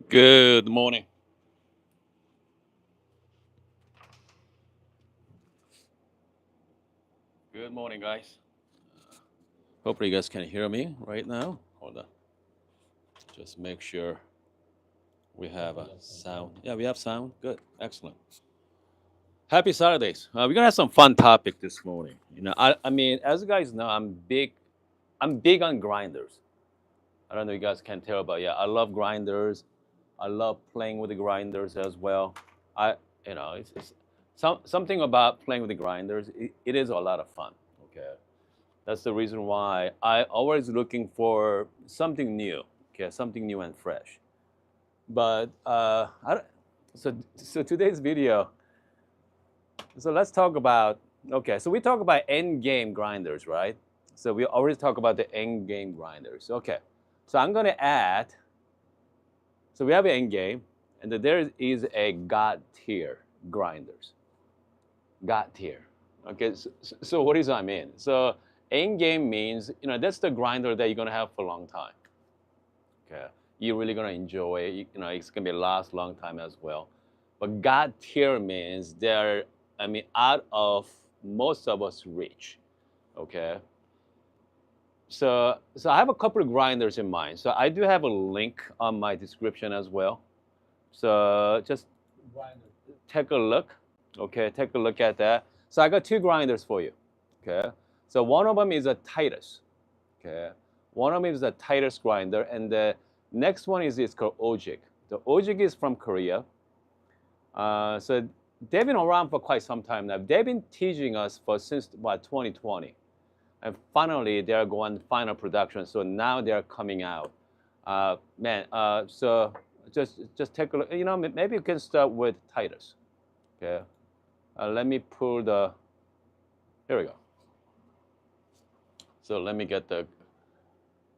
Good morning. Good morning, guys. Hopefully, you guys can hear me right now. Hold on. Just make sure we have a sound. Yeah, we have sound. Good. Excellent. Happy Saturdays. We're gonna have some fun topic this morning. I mean, as you guys know, I'm big on grinders. I don't know if you guys can tell, but yeah, I love grinders. I love playing with the grinders as well. I, it's something about playing with the grinders. It is a lot of fun. Okay. That's the reason why I always looking for something new, okay, something new and fresh. But so today's video. So let's talk about okay. So we talk about end game grinders, right? So we always talk about the end game grinders. Okay. So I'm gonna add. So we have an end game, and then there is a god tier grinders. God tier. Okay. So what does that mean? So end game means that's the grinder that you're gonna have for a long time. Okay, you're really gonna enjoy it. It's gonna be last long time as well. But God tier means they're, I mean, out of most of us reach. Okay, so I have a couple of grinders in mind. So I do have a link on my description as well. So just take a look. Okay, take a look at that. So I got two grinders for you. Okay, so one of them is a Titus. Okay, one of them is a Titus grinder, and the next one is called Ojik. The Ojik is from Korea. So they've been around for quite some time now. They've been teaching us for since about 2020, and finally they're going final production. So now they're coming out. Man, so just take a look. Maybe you can start with Titus. Okay, let me pull the. Here we go. So let me get their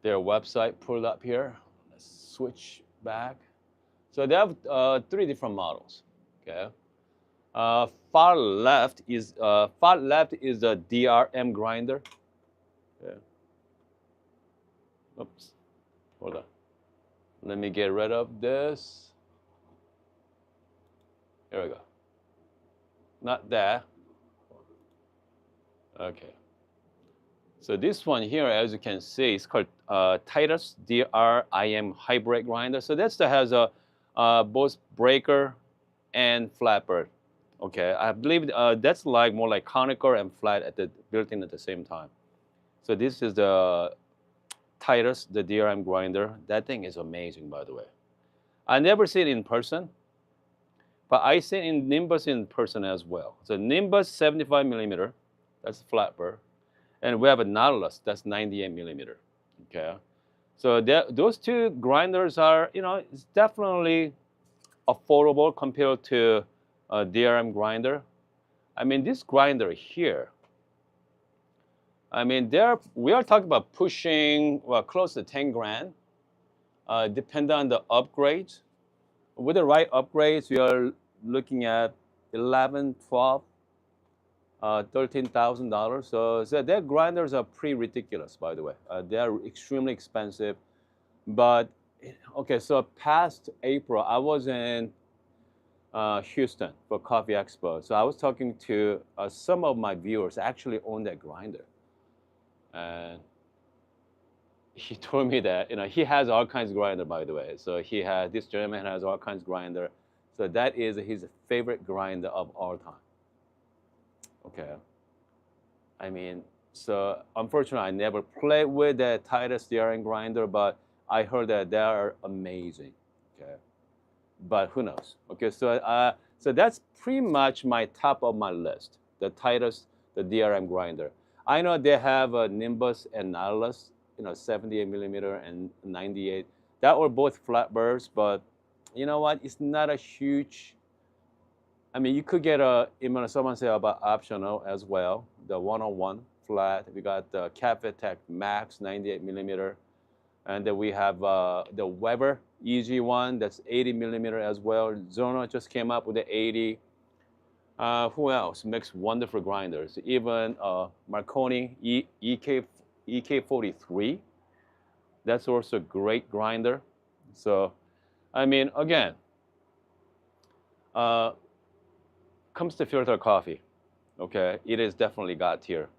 website pulled up here. Let's switch back. So they have three different models. Okay. Far left is the DRM grinder. Okay. Oops. Hold on. Let me get rid of this. Here we go. Not that. Okay. So this one here, as you can see, is called Titus DRIM hybrid grinder. So that's that has a both breaker and flatbed. Okay, I believe that's like more like conical and flat at the built in at the same time. So this is the Titus, the DRM grinder. That thing is amazing, by the way. I never see it in person, but I see it in Nimbus in person as well. So Nimbus 75 millimeter, that's flatbed, and we have a Nautilus, that's 98 millimeter. Okay, so those two grinders are, it's definitely affordable compared to a DRM grinder. I mean, this grinder here, I mean, we are talking about pushing, well, close to 10 grand, depending on the upgrades. With the right upgrades, we are looking at 11, 12, $13,000. So their grinders are pretty ridiculous, by the way. They are extremely expensive. But, okay, so past April, I was in Houston for Coffee Expo. So I was talking to some of my viewers actually own that grinder. And he told me that he has all kinds of grinder, by the way. So this gentleman has all kinds of grinder. So that is his favorite grinder of all time. Okay. I mean, so unfortunately, I never played with the Titus DRM grinder, but I heard that they are amazing. Okay. But who knows? Okay, so that's pretty much my top of my list. The Titus, the DRM grinder. I know they have a Nimbus and Nautilus, 78 millimeter and 98. That were both flatbeds, but you know what? It's not a huge. I mean, you could get someone say about optional as well. The 101 flat. We got the Cafe Tech Max 98 millimeter. And then we have the Weber EG1, that's 80 millimeter as well. Zono just came up with the 80. Who else makes wonderful grinders? Even Marconi EK43, that's also a great grinder. So I mean, again, uh, comes to filter coffee. Okay, it is definitely God tier.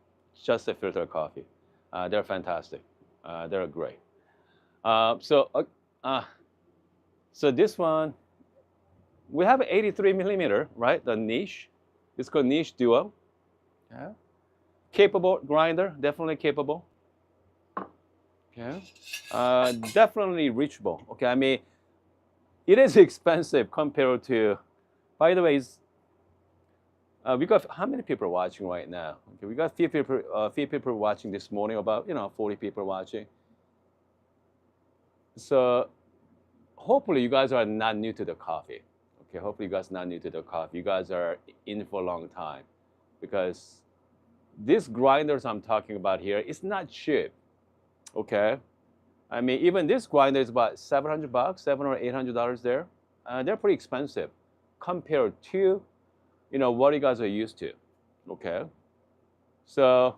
Just a filter coffee. They're fantastic. They're great. Uh, so, uh, uh, so this one we have 83 millimeter, right? The niche. It's called niche duo. Yeah. Capable grinder, definitely capable. Okay. Definitely reachable. Okay. I mean, it is expensive compared to. By the way, we got how many people watching right now? Okay, we got few people watching this morning. About 40 people watching. So hopefully you guys are not new to the coffee. Okay, hopefully you guys are not new to the coffee. You guys are in for a long time because these grinders I'm talking about here, it's not cheap. Okay, I mean even this grinder is about $700, $700 or $800 there. They're pretty expensive compared to what you guys are used to. Okay, so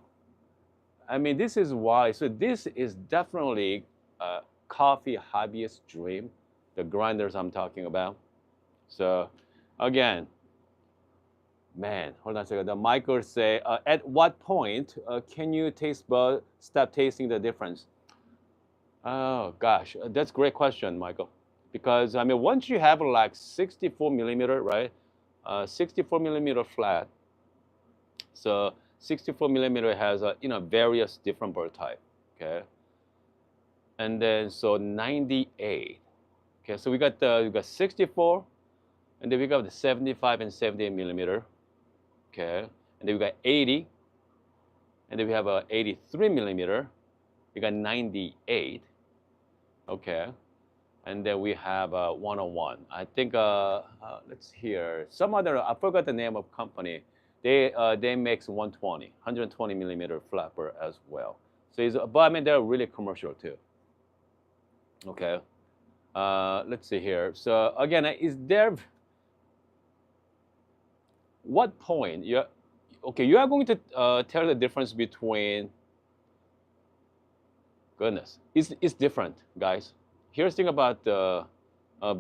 I mean this is why. So this is definitely a coffee hobbyist dream. The grinders I'm talking about. So again, man, hold on a second. The Michael say, at what point can you taste bud stop tasting the difference? Oh gosh, that's a great question, Michael. Because I mean, once you have like 64 millimeter, right? 64 millimeter flat. So 64 millimeter has various different bird type. Okay, and then so 98. Okay, so we got 64, and then we got the 75 and 78 millimeter. Okay, and then we got 80, and then we have a 83 millimeter. We got 98. Okay, and then we have a 101. I think let's hear some other. I forgot the name of company. They makes 120, 120 millimeter flapper as well. So but I mean they're really commercial too. Okay, let's see here. So again, is there what point you okay? You are going to tell the difference between goodness. It's different, guys. Here's the thing about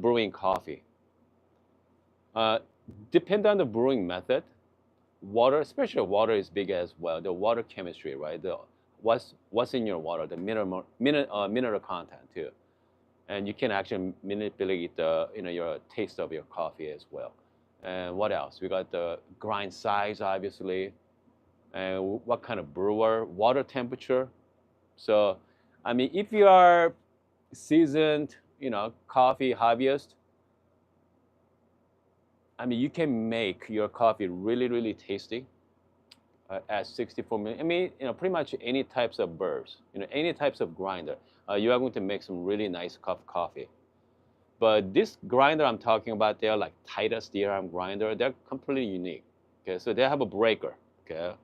brewing coffee. Uh, depend on the brewing method. Water, especially water, is big as well. The water chemistry, right? What's in your water, the mineral content too, and you can actually manipulate the your taste of your coffee as well. And what else? We got the grind size, obviously, and what kind of brewer, water temperature. So, I mean, if you are seasoned, coffee hobbyist, I mean, you can make your coffee really, really tasty at 64 minutes. I mean, pretty much any types of burrs, any types of grinder, you are going to make some really nice cup of coffee. But this grinder I'm talking about, they're like Titus DRM grinder. They're completely unique. Okay, so they have a breaker. Okay,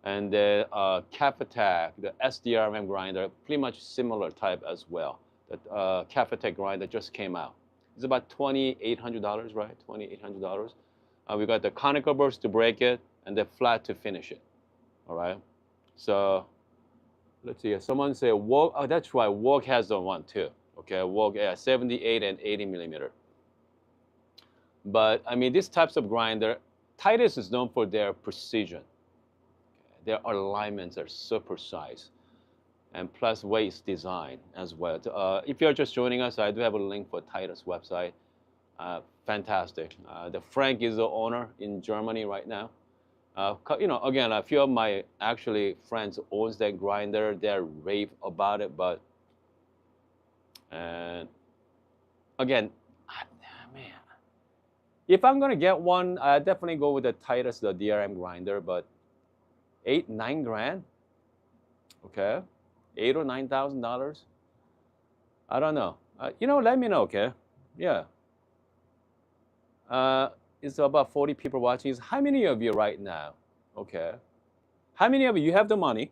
and the Cafetech, the SDRM grinder, pretty much similar type as well. The Cafetech grinder just came out. It's about $2,800, right? $2,800. We got the conical burrs to break it and the flat to finish it. All right. So let's see. Someone say Wok. Oh, that's right. Wok has the one too. Okay, Wok, yeah, 78 and 80 millimeter. But I mean, these types of grinder, Titus is known for their precision. Their alignments are so precise, and plus waist design as well. If you're just joining us, I do have a link for Titus website. Fantastic. The Frank is the owner in Germany right now. Again, a few of my actually friends owns that grinder. They rave about it, but and again, man, if I'm gonna get one, I definitely go with the Titus, the DRM grinder. But 8, 9 grand, okay, $8 or $9,000. I don't know. Let me know, okay? Yeah. It's about 40 people watching. How many of you right now? Okay. How many of you have the money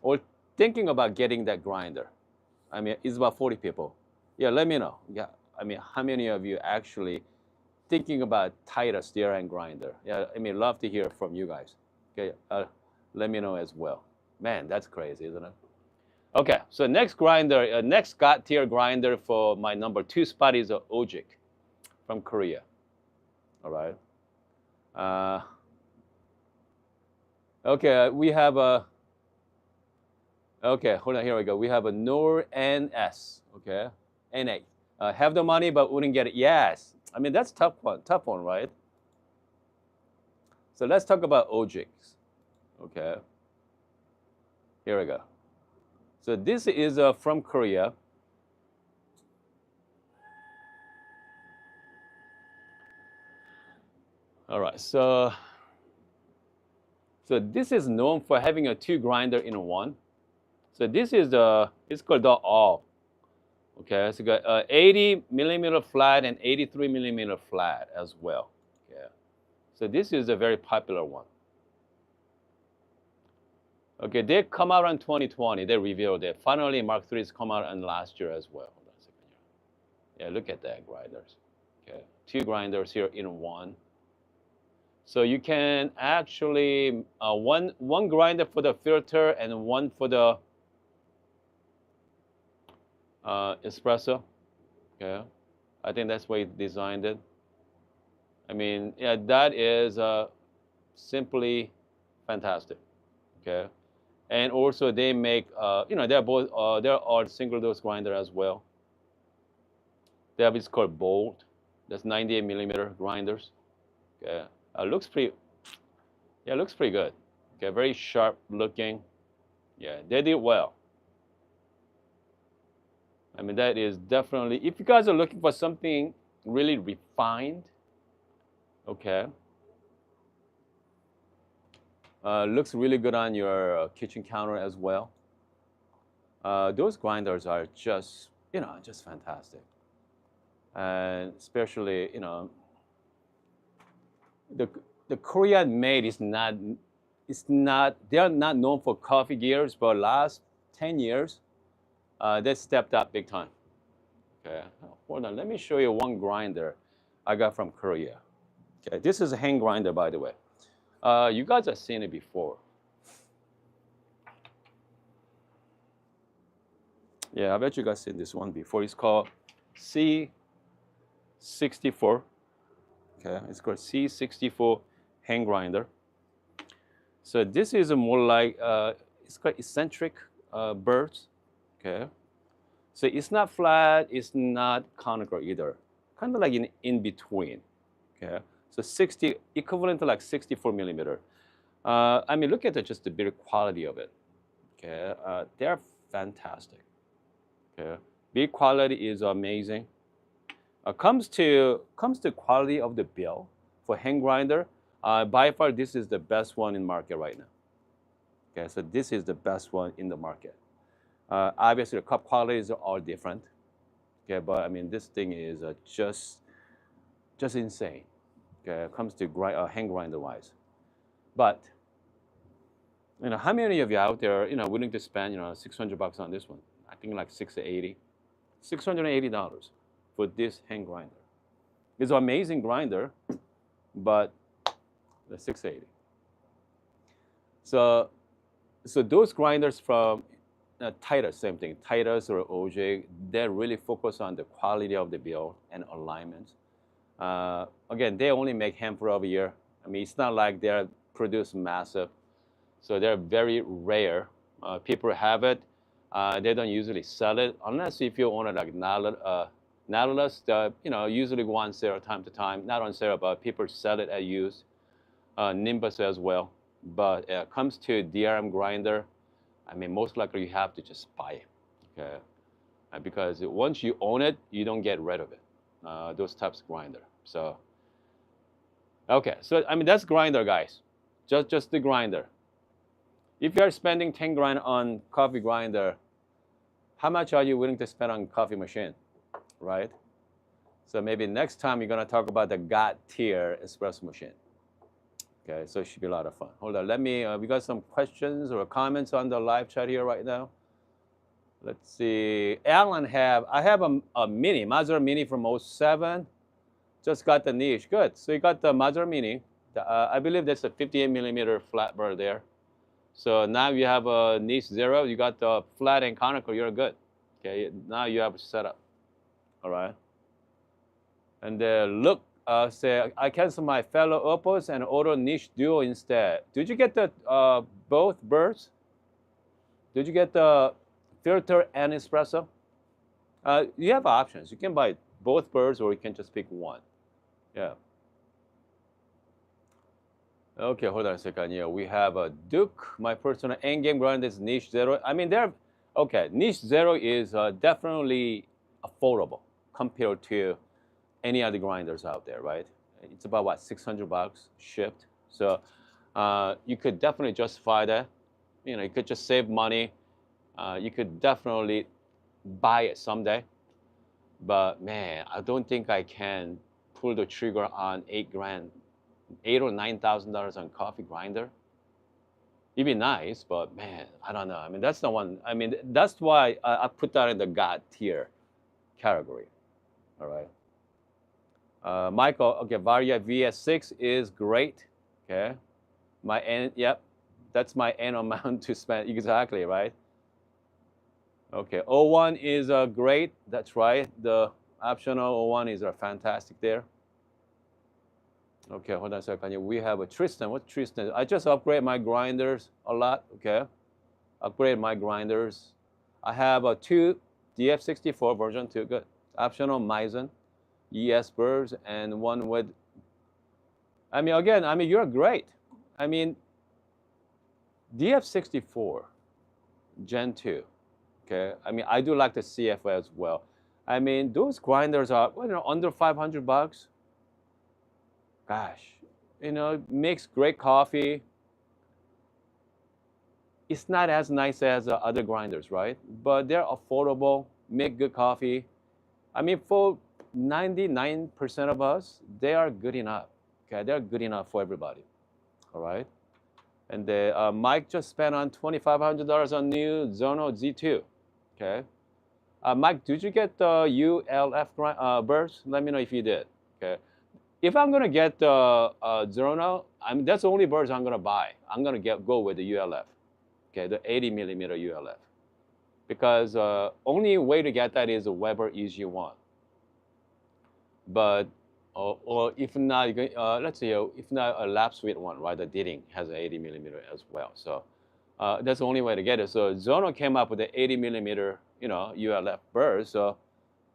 or thinking about getting that grinder? I mean, it's about 40 people. Yeah, let me know. Yeah, I mean, how many of you actually thinking about Titus DRM grinder? Yeah, I mean, love to hear from you guys. Okay, let me know as well. Man, that's crazy, isn't it? Okay, so next grinder, next God tier grinder for my number 2 spot is a Ojik from Korea. All right. Uh, okay, we have a. Okay, hold on. Here we go. We have a Nor NS. Okay, NA. Have the money but wouldn't get it. Yes. I mean that's tough one. Tough one, right? So let's talk about Ojiks. Okay. Here we go. So this is from Korea. All right. So this is known for having a 2 grinder in one. So this is it's called the all. Okay, so you got 80 millimeter flat and 83 millimeter flat as well. Okay, so this is a very popular one. Okay, they come out in 2020. They revealed it. Finally, Mark III's come out in last year as well. Hold on a second here. Yeah, look at that grinders. Okay, 2 grinders here in one. So you can actually one grinder for the filter and one for the espresso. Okay, I think that's why he designed it. I mean, yeah, that is simply fantastic. Okay, and also they make, they're both there are single dose grinder as well. They have it's called Bolt. That's 98 millimeter grinders. Okay, looks pretty. Yeah, looks pretty good. Okay, very sharp looking. Yeah, they did well. I mean, that is definitely, if you guys are looking for something really refined, okay, looks really good on your kitchen counter as well. Those grinders are just, just fantastic. And especially, the Korean made is not, they are not known for coffee gears, but last 10 years, they stepped up big time. Okay, hold on, let me show you one grinder I got from Korea. Okay, this is a hand grinder, by the way. You guys have seen it before. Yeah, I bet you guys seen this one before. It's called C64. Okay, it's called C64 hand grinder. So this is a more like it's called eccentric birds. Okay, so it's not flat, it's not conical either. Kind of like in between. Okay, so 60 equivalent to like 64 millimeter. I mean, look at just the build quality of it. Okay, they're fantastic. Okay, build quality is amazing. Comes to quality of the bill for hand grinder. By far, this is the best one in market right now. Okay, so this is the best one in the market. Obviously, the cup qualities are all different. Okay, but I mean, this thing is just insane. Okay, it comes to hand grinder wise. But how many of you out there, willing to spend, $600 on this one? I think like $680, $680 for this hand grinder. It's an amazing grinder, but the $680. So those grinders from Titus, same thing. Titus or Ojik, they really focus on the quality of the build and alignment. Again, they only make handful of a year. I mean, it's not like they're produced massive, so they're very rare. People have it. They don't usually sell it unless if you own it like Nautilus. Usually go on sale time to time. Not on sale, but people sell it at use. Nimbus as well. But when it comes to DRM grinder, I mean, most likely you have to just buy it, okay? Because once you own it, you don't get rid of it. Those types of grinder. So, okay. So I mean, that's grinder, guys. Just the grinder. If you are spending 10 grand on coffee grinder, how much are you willing to spend on coffee machine, right? So maybe next time you're gonna talk about the God tier espresso machine. Okay, so it should be a lot of fun. Hold on, let me, we got some questions or comments on the live chat here right now. Let's see, Alan I have a mini, Mazda Mini from 07. Just got the niche, good. So you got the Mazda Mini. I believe that's a 58 millimeter flat bar there. So now you have a niche zero. You got the flat and conical. You're good. Okay. Now you have a setup. All right. And look, say I cancel my fellow opus and order niche duo instead. Did you get the both birds? Did you get the filter and espresso? You have options. You can buy both birds or you can just pick one. Yeah. Okay, hold on a second. Yeah, we have a Duke. My personal endgame grind is niche zero. I mean, they're okay. Niche zero is definitely affordable compared to any other grinders out there, right? It's about what, $600 shipped. So you could definitely justify that. You know, you could just save money. You could definitely buy it someday. But man, I don't think I can pull the trigger on 8 grand, $8 or $9,000 on coffee grinder. It'd be nice, but man, I don't know. I mean, that's the one. I mean, that's why I put that in the God tier category. All right. Michael, okay, Varia VS6 is great. Okay. My end, yep, that's my end amount to spend. Exactly, right? Okay, O1 is great. That's right. The optional O1 is fantastic there. Okay, hold on a second. We have a Tristan. What Tristan? I just upgrade my grinders a lot. Okay, upgrade my grinders. I have a 2 DF64 version 2. Good. Optional Meissen ES burrs and one with. I mean, again, I mean you're great. I mean, DF64 Gen 2. Okay, I mean I do like the CF as well. I mean those grinders are under $500. Gosh, makes great coffee. It's not as nice as other grinders, right? But they're affordable, make good coffee. I mean, for 99% of us, they are good enough. Okay, they're good enough for everybody. All right. And Mike just spent on $2,500 on new Zono Z2. Okay. Mike, did you get the ULF burrs? Let me know if you did. Okay. If I'm gonna get the Zono, that's the only burrs I'm gonna buy. I'm gonna go with the ULF. Okay, the 80 millimeter ULF, because only way to get that is a Weber EG1. But or if not, let's say if not a lap sweet one, right? The Ditting has an 80 millimeter as well. So that's the only way to get it. So Zono came up with the 80 millimeter, ULF burrs. So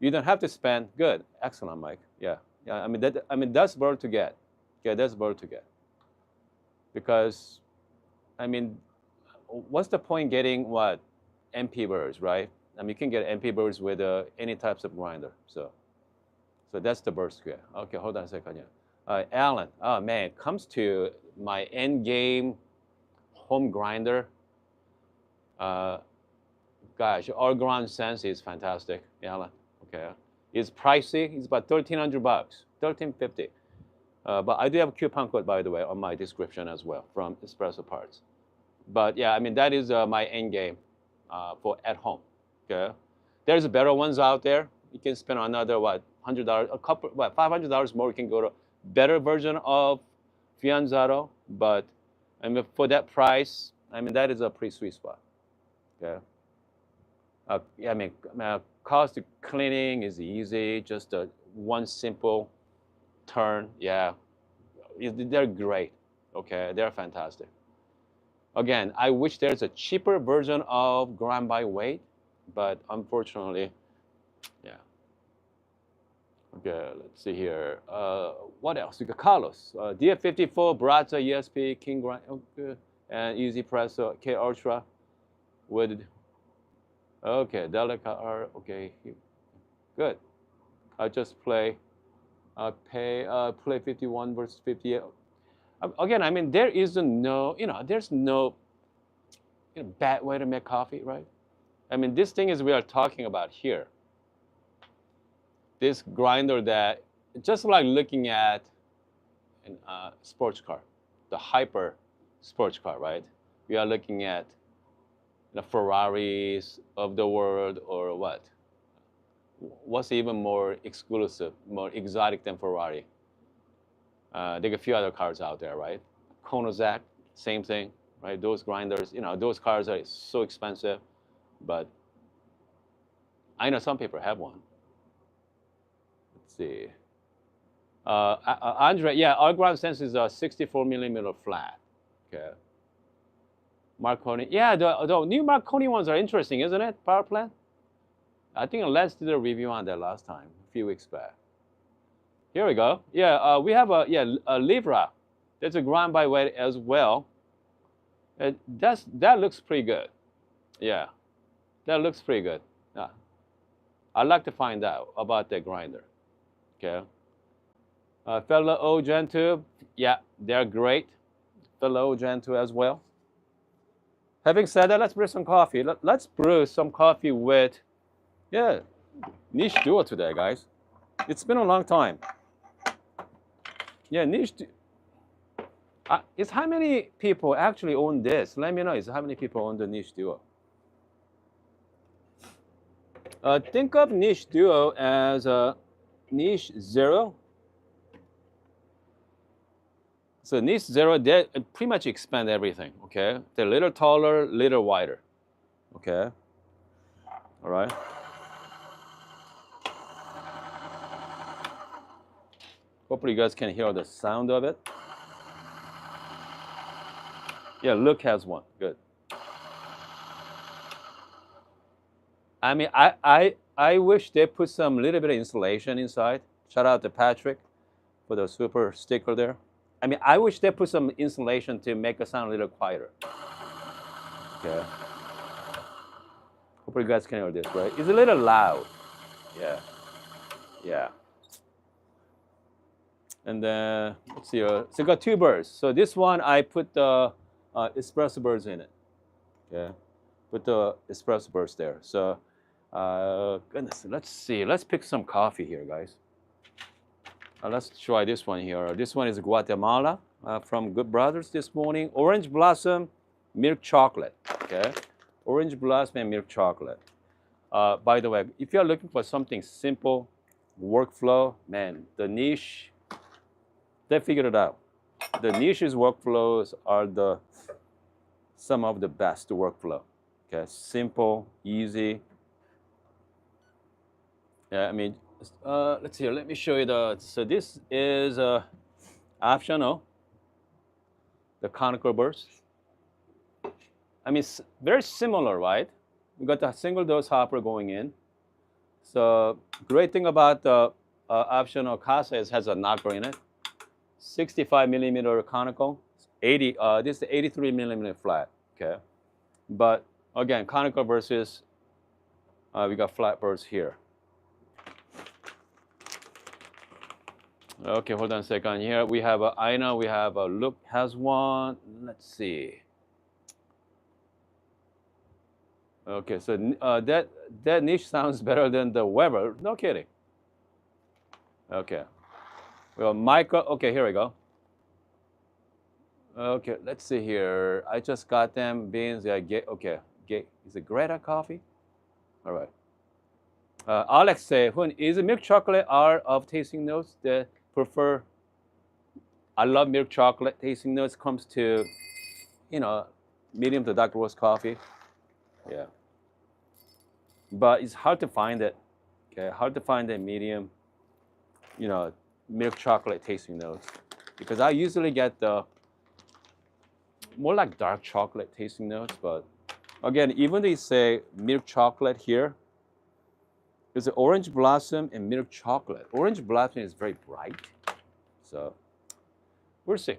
you don't have to spend. Good, excellent, Mike. Yeah, yeah. I mean that's bird to get. Yeah, that's bird to get. Because, I mean, what's the point getting what MP burrs, right? I mean, you can get MP burrs with any types of grinder. So that's the burr square. Okay, hold on a second. Yeah. Alan, oh man, it comes to my end game home grinder. Gosh, all ground sense is fantastic, Alan. Okay, it's pricey. It's about $1,300, $1,350. But I do have a coupon code, by the way, on my description as well from Espresso Parts. But yeah, I mean that is my end game for at home. Okay, there's better ones out there. You can spend another $100, a couple, $500 more. You can go to better version of Fianzaro, but I mean for that price, I mean that is a pretty sweet spot. Okay. Yeah, I mean, cost of cleaning is easy. Just one simple turn. Yeah, they're great. Okay, they're fantastic. Again, I wish there's a cheaper version of grind by weight, but unfortunately, yeah. Okay, let's see here. What else? We got Carlos, DF54, Brazza, ESP, King Grind, okay, and Easy Press, K Ultra, with, okay, Delica R, okay, good. I just play 51 versus 58. Again, I mean, there is no, there's no bad way to make coffee, right? I mean, this thing is we are talking about here. This grinder that, just like looking at a sports car, the hyper sports car, right? We are looking at the Ferraris of the world, or what? What's even more exclusive, more exotic than Ferrari? There are a few other cars out there, right? Koenigsegg, same thing, right? Those grinders, those cars are so expensive, but I know some people have one. Let's see. Andre, yeah, our ground sense is a 64 millimeter flat. Okay. Marconi, yeah, the new Marconi ones are interesting, isn't it? Power plant. I think Les did a review on that last time, a few weeks back. Here we go. Yeah, we have a Libra. That's a grind by weight as well. That looks pretty good. Yeah, that looks pretty good. Yeah. I'd like to find out about that grinder. Okay. Fellow O Gen 2, yeah, they're great. Fellow O Gen 2 as well. Having said that, let's brew some coffee. Let's brew some coffee with, yeah, niche duo today, guys. It's been a long time. Yeah, niche. It's how many people actually own this? Let me know. It's how many people own the niche duo. Think of niche duo as a niche zero. So niche zero, they pretty much expand everything. Okay, they're a little taller, little wider. Okay. All right. Hopefully you guys can hear the sound of it. Yeah, Luke has one. Good. I mean, I wish they put some little bit of insulation inside. Shout out to Patrick for the super sticker there. I mean, I wish they put some insulation to make it sound a little quieter. Okay. Hope you guys can hear this, right? It's a little loud. Yeah. Yeah. And then, let's see. So I got two birds. So this one, I put the espresso birds in it. Okay. Put the espresso birds there. So, goodness, let's see. Let's pick some coffee here, guys. Let's try this one here. This one is Guatemala from Good Brothers this morning. Orange Blossom, milk chocolate. Okay. Orange Blossom and milk chocolate. By the way, if you're looking for something simple, workflow, man, the niche, they figured it out. The niche's workflows are some of the best workflow. Okay, simple, easy. Yeah, I mean, let's see. Let me show you So this is optional. The conical burst. I mean, very similar, right? We got the single dose hopper going in. So great thing about the optional Kasa is it has a knocker in it. 65 millimeter conical. 80. This is 83 millimeter flat. Okay, but again, conical versus we got flat bursts here. Okay, hold on a second. Here we have Aina. We have Luke has one. Let's see. Okay, so that niche sounds better than the Weber. No kidding. Okay. Well, Michael. Okay, here we go. Okay, let's see here. I just got them beans. Yeah, okay. Is it Greta coffee? All right. Alex say, is it milk chocolate are of tasting notes that prefer? I love milk chocolate tasting notes. Comes to, medium to dark roast coffee. Yeah. But it's hard to find it. Okay, hard to find a medium, milk chocolate tasting notes, because I usually get the more like dark chocolate tasting notes. But again, even they say milk chocolate here, there's an orange blossom and milk chocolate. Orange blossom is very bright, so we'll see.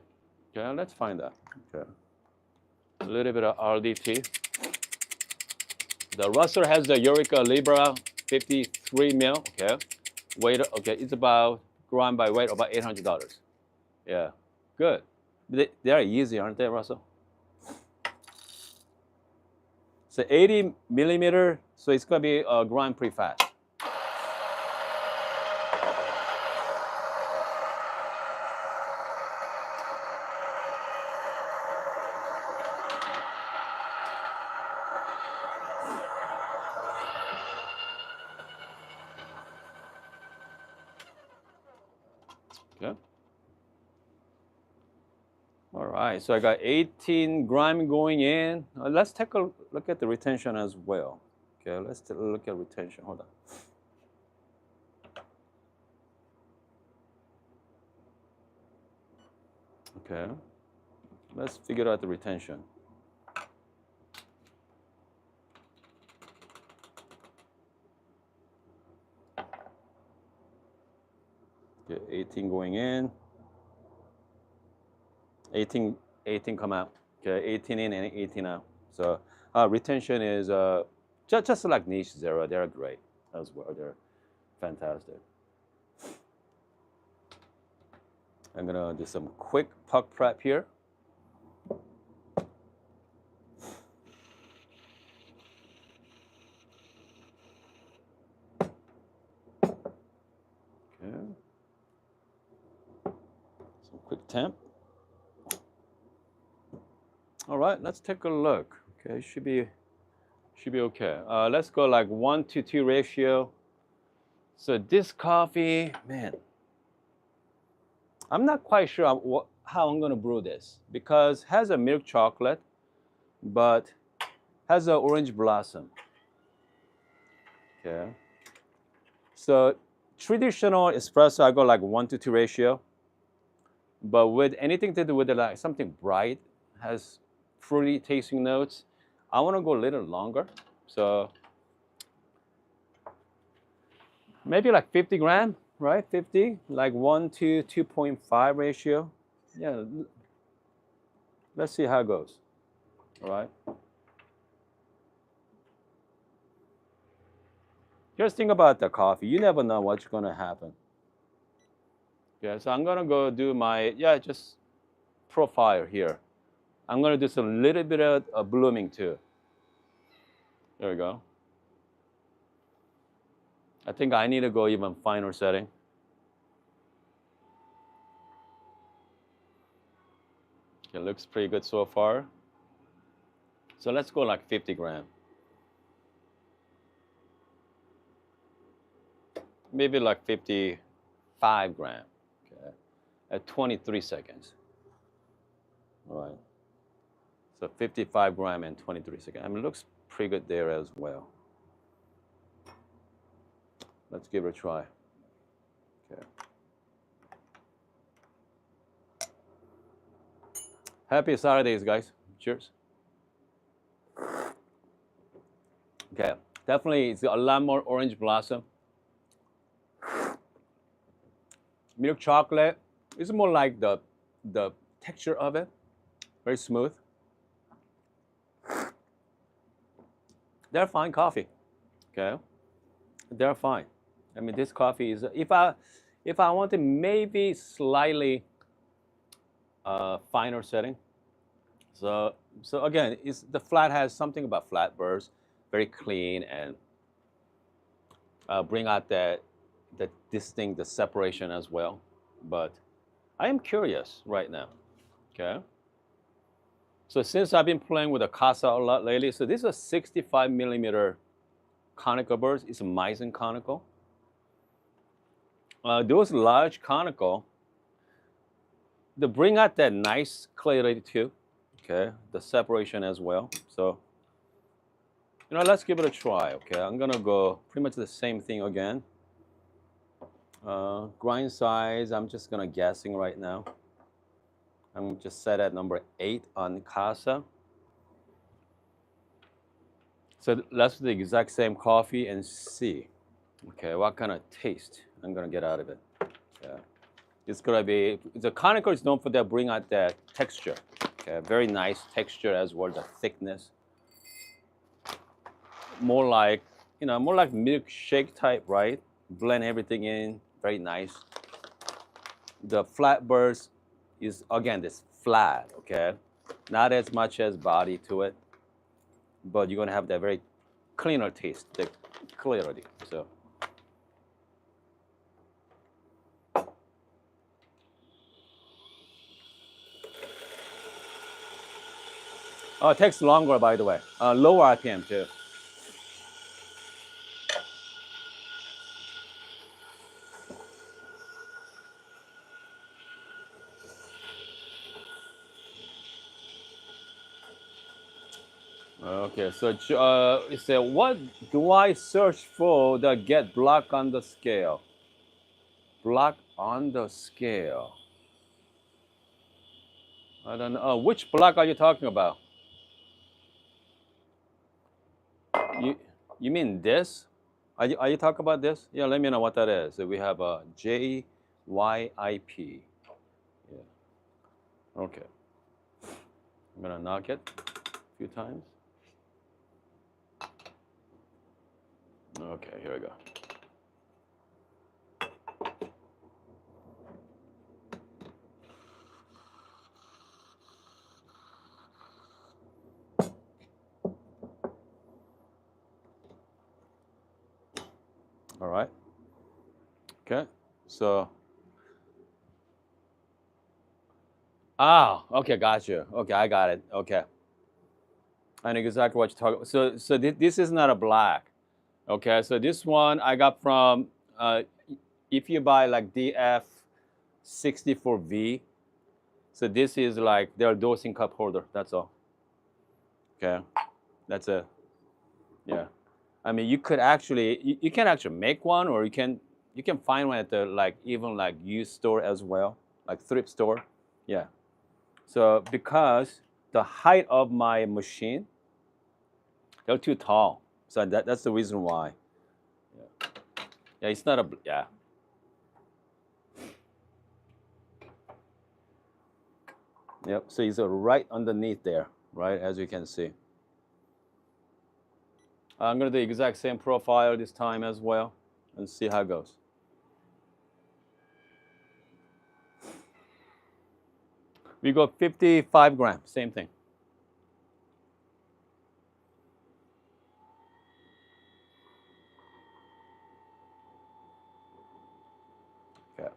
Okay, let's find out. Okay, a little bit of RDT. The Russell has the Eureka Libra 53 mil. Okay, weight. Okay, it's about ground by weight about $800. Yeah, good. They are easy, aren't they, Russell? So 80 millimeter. So it's gonna be grind pretty fast. Okay. All right, so I got 18 gram going in. Let's take a look at the retention as well. Okay, let's take a look at retention. Hold on. Okay, let's figure out the retention. Okay, 18 going in. 18, 18 come out. Okay, 18 in and 18 out. So retention is just like niche zero. They're great as well. They're fantastic. I'm gonna do some quick puck prep here. Okay. Some quick temp. All right, let's take a look. Okay, should be okay. Let's go like 1-to-2 ratio. So this coffee, man, I'm not quite sure how I'm gonna brew this because it has a milk chocolate, but has an orange blossom. Okay. So traditional espresso, I go like 1-to-2 ratio. But with anything to do with like something bright, has fruity tasting notes, I want to go a little longer. So maybe like 50 gram, right? 50, like 1 to 2.5 ratio. Yeah, let's see how it goes. All right. Just think about the coffee. You never know what's going to happen. Yeah, so I'm going to go do my, just profile here. I'm going to do some little bit of blooming too. There we go. I think I need to go even finer setting. It looks pretty good so far. So let's go like 50 gram. Maybe like 55 gram, okay, at 23 seconds. All right. So 55 gram and 23 seconds. I mean, it looks pretty good there as well. Let's give it a try. Okay. Happy Saturdays, guys. Cheers. Okay, definitely it's a lot more orange blossom. Milk chocolate is more like the texture of it, very smooth. They're fine coffee, okay? They're fine. I mean, this coffee is if I want to maybe slightly finer setting. So again, the flat has something about flat bursts, very clean and bring out that distinct, the separation as well. But I am curious right now. Okay. So since I've been playing with the Kasa a lot lately, so this is a 65 millimeter conical burst. It's a Meissen conical. Those large conical, they bring out that nice clarity too. Okay, the separation as well. So, let's give it a try. Okay, I'm gonna go pretty much the same thing again. Grind size, I'm just gonna guessing right now. I'm just set at number 8 on Kasa. So let's do the exact same coffee and see, okay, what kind of taste I'm gonna get out of it. Okay. It's gonna be, the conical is known for that bring out that texture. Okay, very nice texture as well, the thickness. More like, more like milkshake type, right? Blend everything in, very nice. The flat burst is, again, this flat, okay? Not as much as body to it, but you're gonna have that very cleaner taste, the clarity, so. Oh, it takes longer, by the way. Lower RPM too. Okay, so it said, what do I search for that get block on the scale? Block on the scale. I don't know. Which block are you talking about? You you mean this? Are you talking about this? Yeah, let me know what that is. So we have a JYIP. Yeah. Okay. I'm gonna knock it a few times. Okay, here we go. All right. Okay. So okay, got you. Okay, I got it. Okay. I know exactly what you're talking about. So this is not a black. Okay, so this one I got from if you buy like DF64V. So this is like their dosing cup holder. That's all. Okay, that's it. Yeah, I mean you could actually you can actually make one, or you can find one at the like even like used store as well, like thrift store. Yeah. So because the height of my machine, they're too tall. So that's the reason why. Yeah, yeah, it's not a yeah. Yep. So it's right underneath there, right, as you can see. I'm gonna do the exact same profile this time as well, and see how it goes. We go 55 grams, same thing. Okay.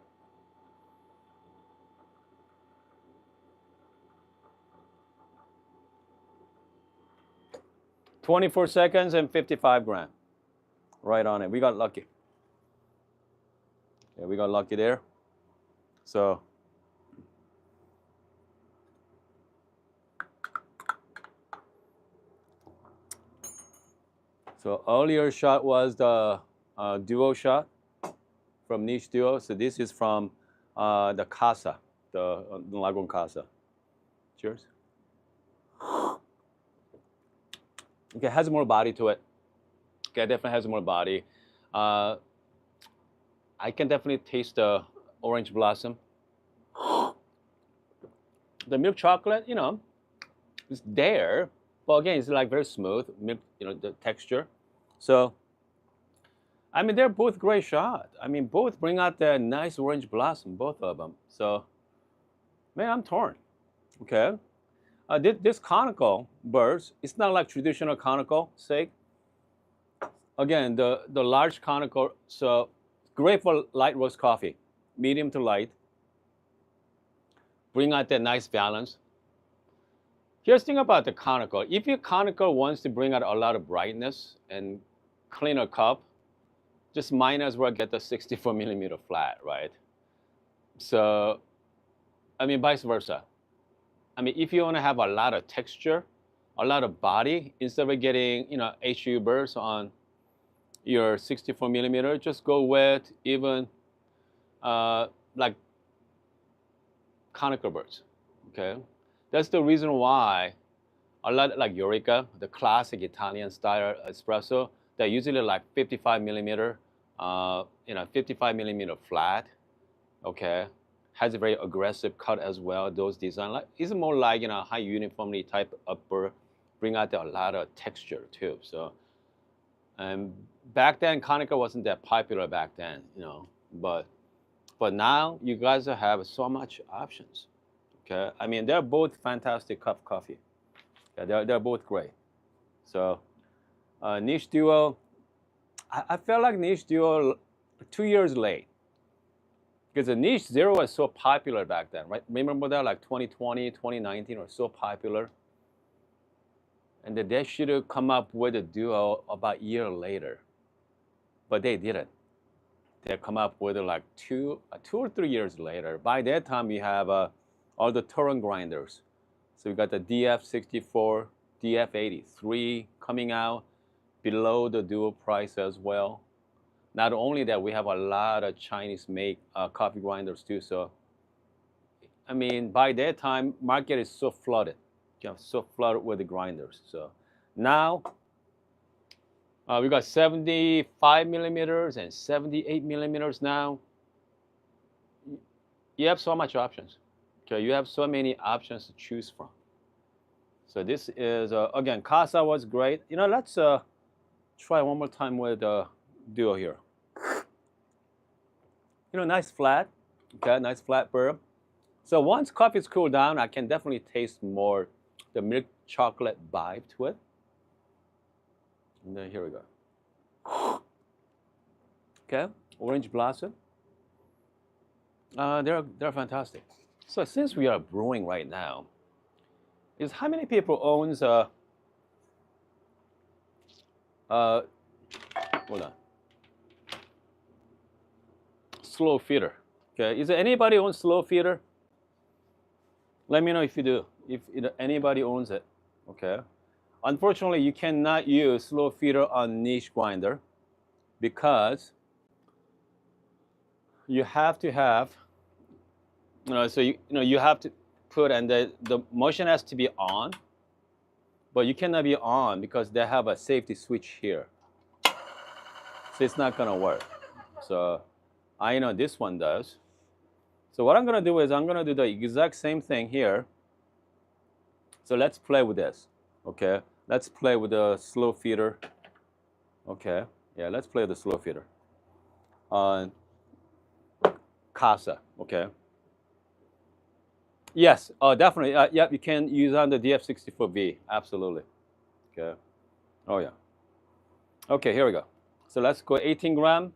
24 seconds and 55 grams. Right on it. We got lucky. Yeah, we got lucky there. So earlier shot was the duo shot from Niche Duo. So this is from the Kasa, the Lagon Kasa. Cheers. Okay, has more body to it. Okay, definitely has more body. Uh, I can definitely taste the orange blossom. The milk chocolate, is there, but again, it's like very smooth milk, the texture. So, I mean, they're both great shot. I mean, both bring out that nice orange blossom, both of them. So, man, I'm torn. Okay, this conical birds, it's not like traditional conical steak. Again, the large conical, so great for light roast coffee, medium to light. Bring out that nice balance. Here's the thing about the conical. If your conical wants to bring out a lot of brightness and cleaner cup, just might as well get the 64 millimeter flat, right? So, I mean, vice versa. I mean, if you want to have a lot of texture, a lot of body, instead of getting, HU bursts on your 64 millimeter, just go with even like conical birds, okay? That's the reason why a lot like Eureka, the classic Italian style espresso, they're usually like 55 millimeter, 55 millimeter flat, okay? Has a very aggressive cut as well. Those design like it's more like high uniformly type upper, bring out a lot of texture too. So, back then Konica wasn't that popular back then, but now you guys have so much options. Okay, I mean they're both fantastic cup coffee. Yeah, they're both great. So, Niche Duo, I felt like Niche Duo 2 years late because the Niche Zero was so popular back then, right? Remember that like 2020, 2019 were so popular, and that they should have come up with a Duo about a year later, but they didn't. They come up with it like 2 or 3 years later. By that time, we have all the Turing grinders. So we got the DF64 DF83 coming out below the dual price as well. Not only that, we have a lot of Chinese-made coffee grinders too. So, I mean, by that time, market is so flooded, so flooded with the grinders. So now we got 75 millimeters and 78 millimeters now. You have so much options. Okay, you have so many options to choose from. So this is again, Kasa was great. You know, let's try one more time with Duo here. You know, nice flat. Okay, nice flat burp. So once coffee's cooled down, I can definitely taste more the milk chocolate vibe to it. And then here we go. Okay, orange blossom. They're fantastic. So since we are brewing right now, is how many people owns hold on, slow feeder? Okay, is there anybody owns slow feeder? Let me know if you do. If anybody owns it, okay. Unfortunately, you cannot use slow feeder on niche grinder because you have to have, so you have to put, and the motion has to be on, but you cannot be on because they have a safety switch here. So it's not gonna work. So I know this one does. So what I'm gonna do is I'm gonna do the exact same thing here. So let's play with this, okay? Let's play with the slow feeder. Okay, yeah, let's play with the slow feeder on Kasa, okay? Yes, definitely. Yep, you can use on the DF64V, absolutely. Okay. Oh yeah. Okay, here we go. So let's go 18 gram.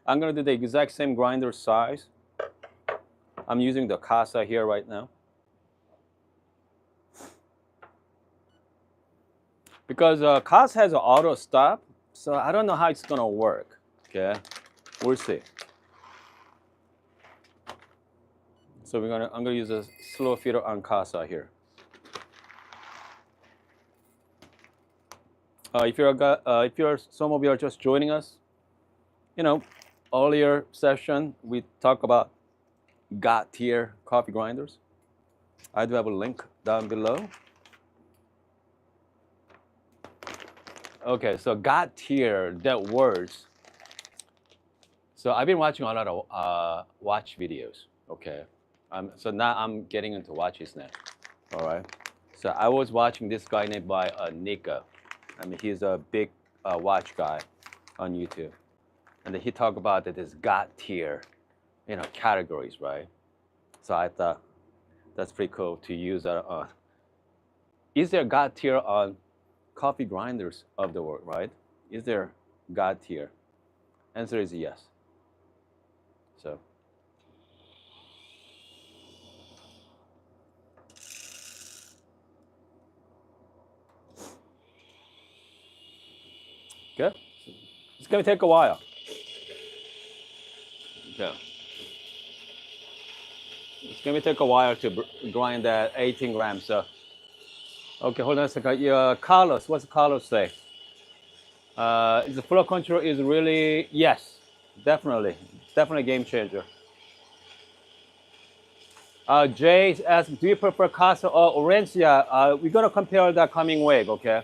I'm gonna do the exact same grinder size. I'm using the Kasa here right now. Because Kasa has an auto stop, so I don't know how it's gonna work. Okay, we'll see. So I'm gonna use a slow feeder on Kasa here. If some of you are just joining us, earlier session we talked about God tier coffee grinders. I do have a link down below. Okay, so God tier, that words. So I've been watching a lot of watch videos. Okay, so now I'm getting into watches now. All right. So I was watching this guy named by Nico. I mean, he's a big watch guy on YouTube, and he talked about that this God tier, categories, right? So I thought that's pretty cool to use that on. Is there God tier on coffee grinders of the world, right? Is there God tier? Answer is yes. So. Okay. It's gonna take a while. Okay. It's gonna take a while to grind that 18 grams. So. Okay, hold on a second. Yeah, Carlos, what's Carlos say? The flow control is really, yes, definitely a game changer. Jay asks, do you prefer Kasa or Orencia? We're gonna compare that coming week, okay?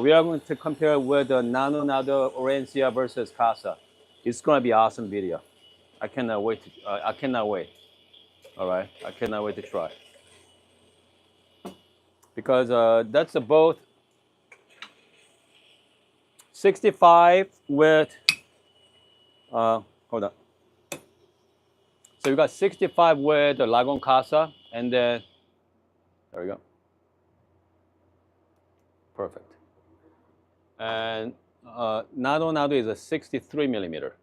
We are going to compare with the Nano Orencia versus Kasa. It's gonna be an awesome video. I cannot wait. I cannot wait. All right, I cannot wait to try. Because that's both 65 with, hold on. So we got 65 with the Lagon Kasa, and then, there we go. Perfect. And Nado is a 63 millimeter.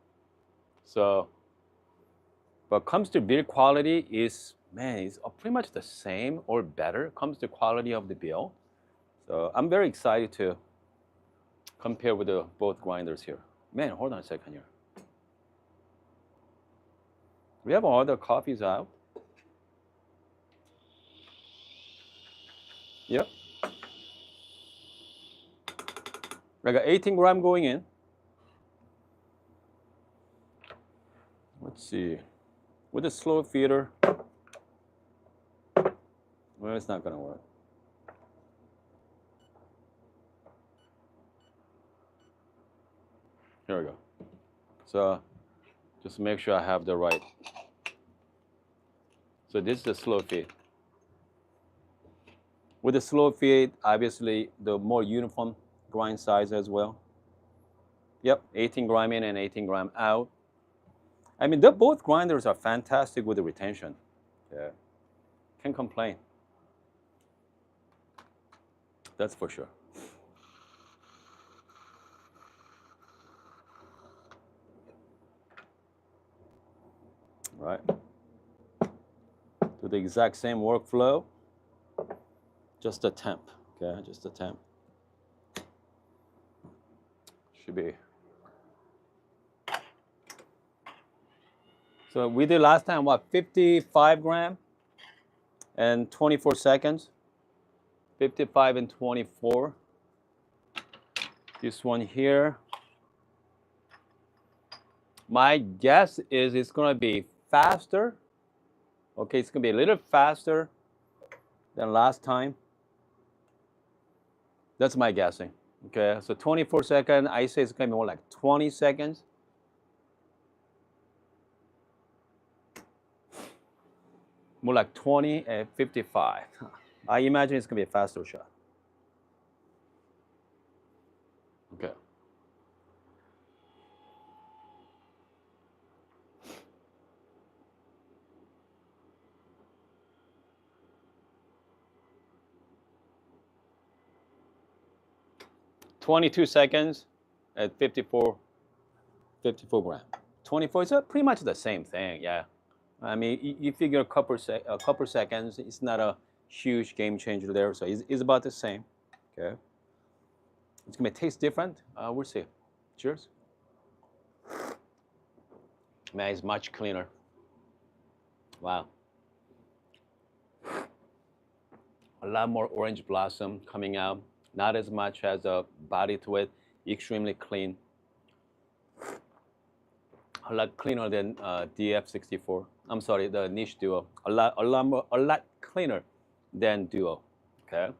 So, but comes to build quality is, man, it's pretty much the same or better. Comes to quality of the build. So I'm very excited to compare with both grinders here. Man, hold on a second here. We have all the coffees out. Yep. I got 18 gram going in. Let's see. With a slow feeder, well, it's not gonna work. Here we go. So just make sure I have the right. So this is the slow feed. With the slow feed, obviously the more uniform grind size as well. Yep, 18 gram in and 18 gram out. I mean, both grinders are fantastic with the retention. Yeah, can't complain. That's for sure. Right. Do the exact same workflow. Just a temp. Okay, just a temp. Should be. So we did last time what, 55 gram and 24 seconds. 55 and 24. This one here. My guess is it's gonna be faster. Okay, it's gonna be a little faster than last time. That's my guessing. Okay, so 24 seconds, I say it's gonna be more like 20 seconds. More like 20 and 55. I imagine it's gonna be a faster shot. Okay. "22 seconds at 54 gram. 24 is pretty much the same thing, yeah. I mean, you figure a couple seconds, it's not a huge game changer there, so it's about the same, okay? It's gonna taste different, we'll see. Cheers. Man, it's much cleaner. Wow. A lot more orange blossom coming out. Not as much as a body to it. Extremely clean. A lot cleaner than DF64. I'm sorry, the niche duo. A lot cleaner than duo. Okay.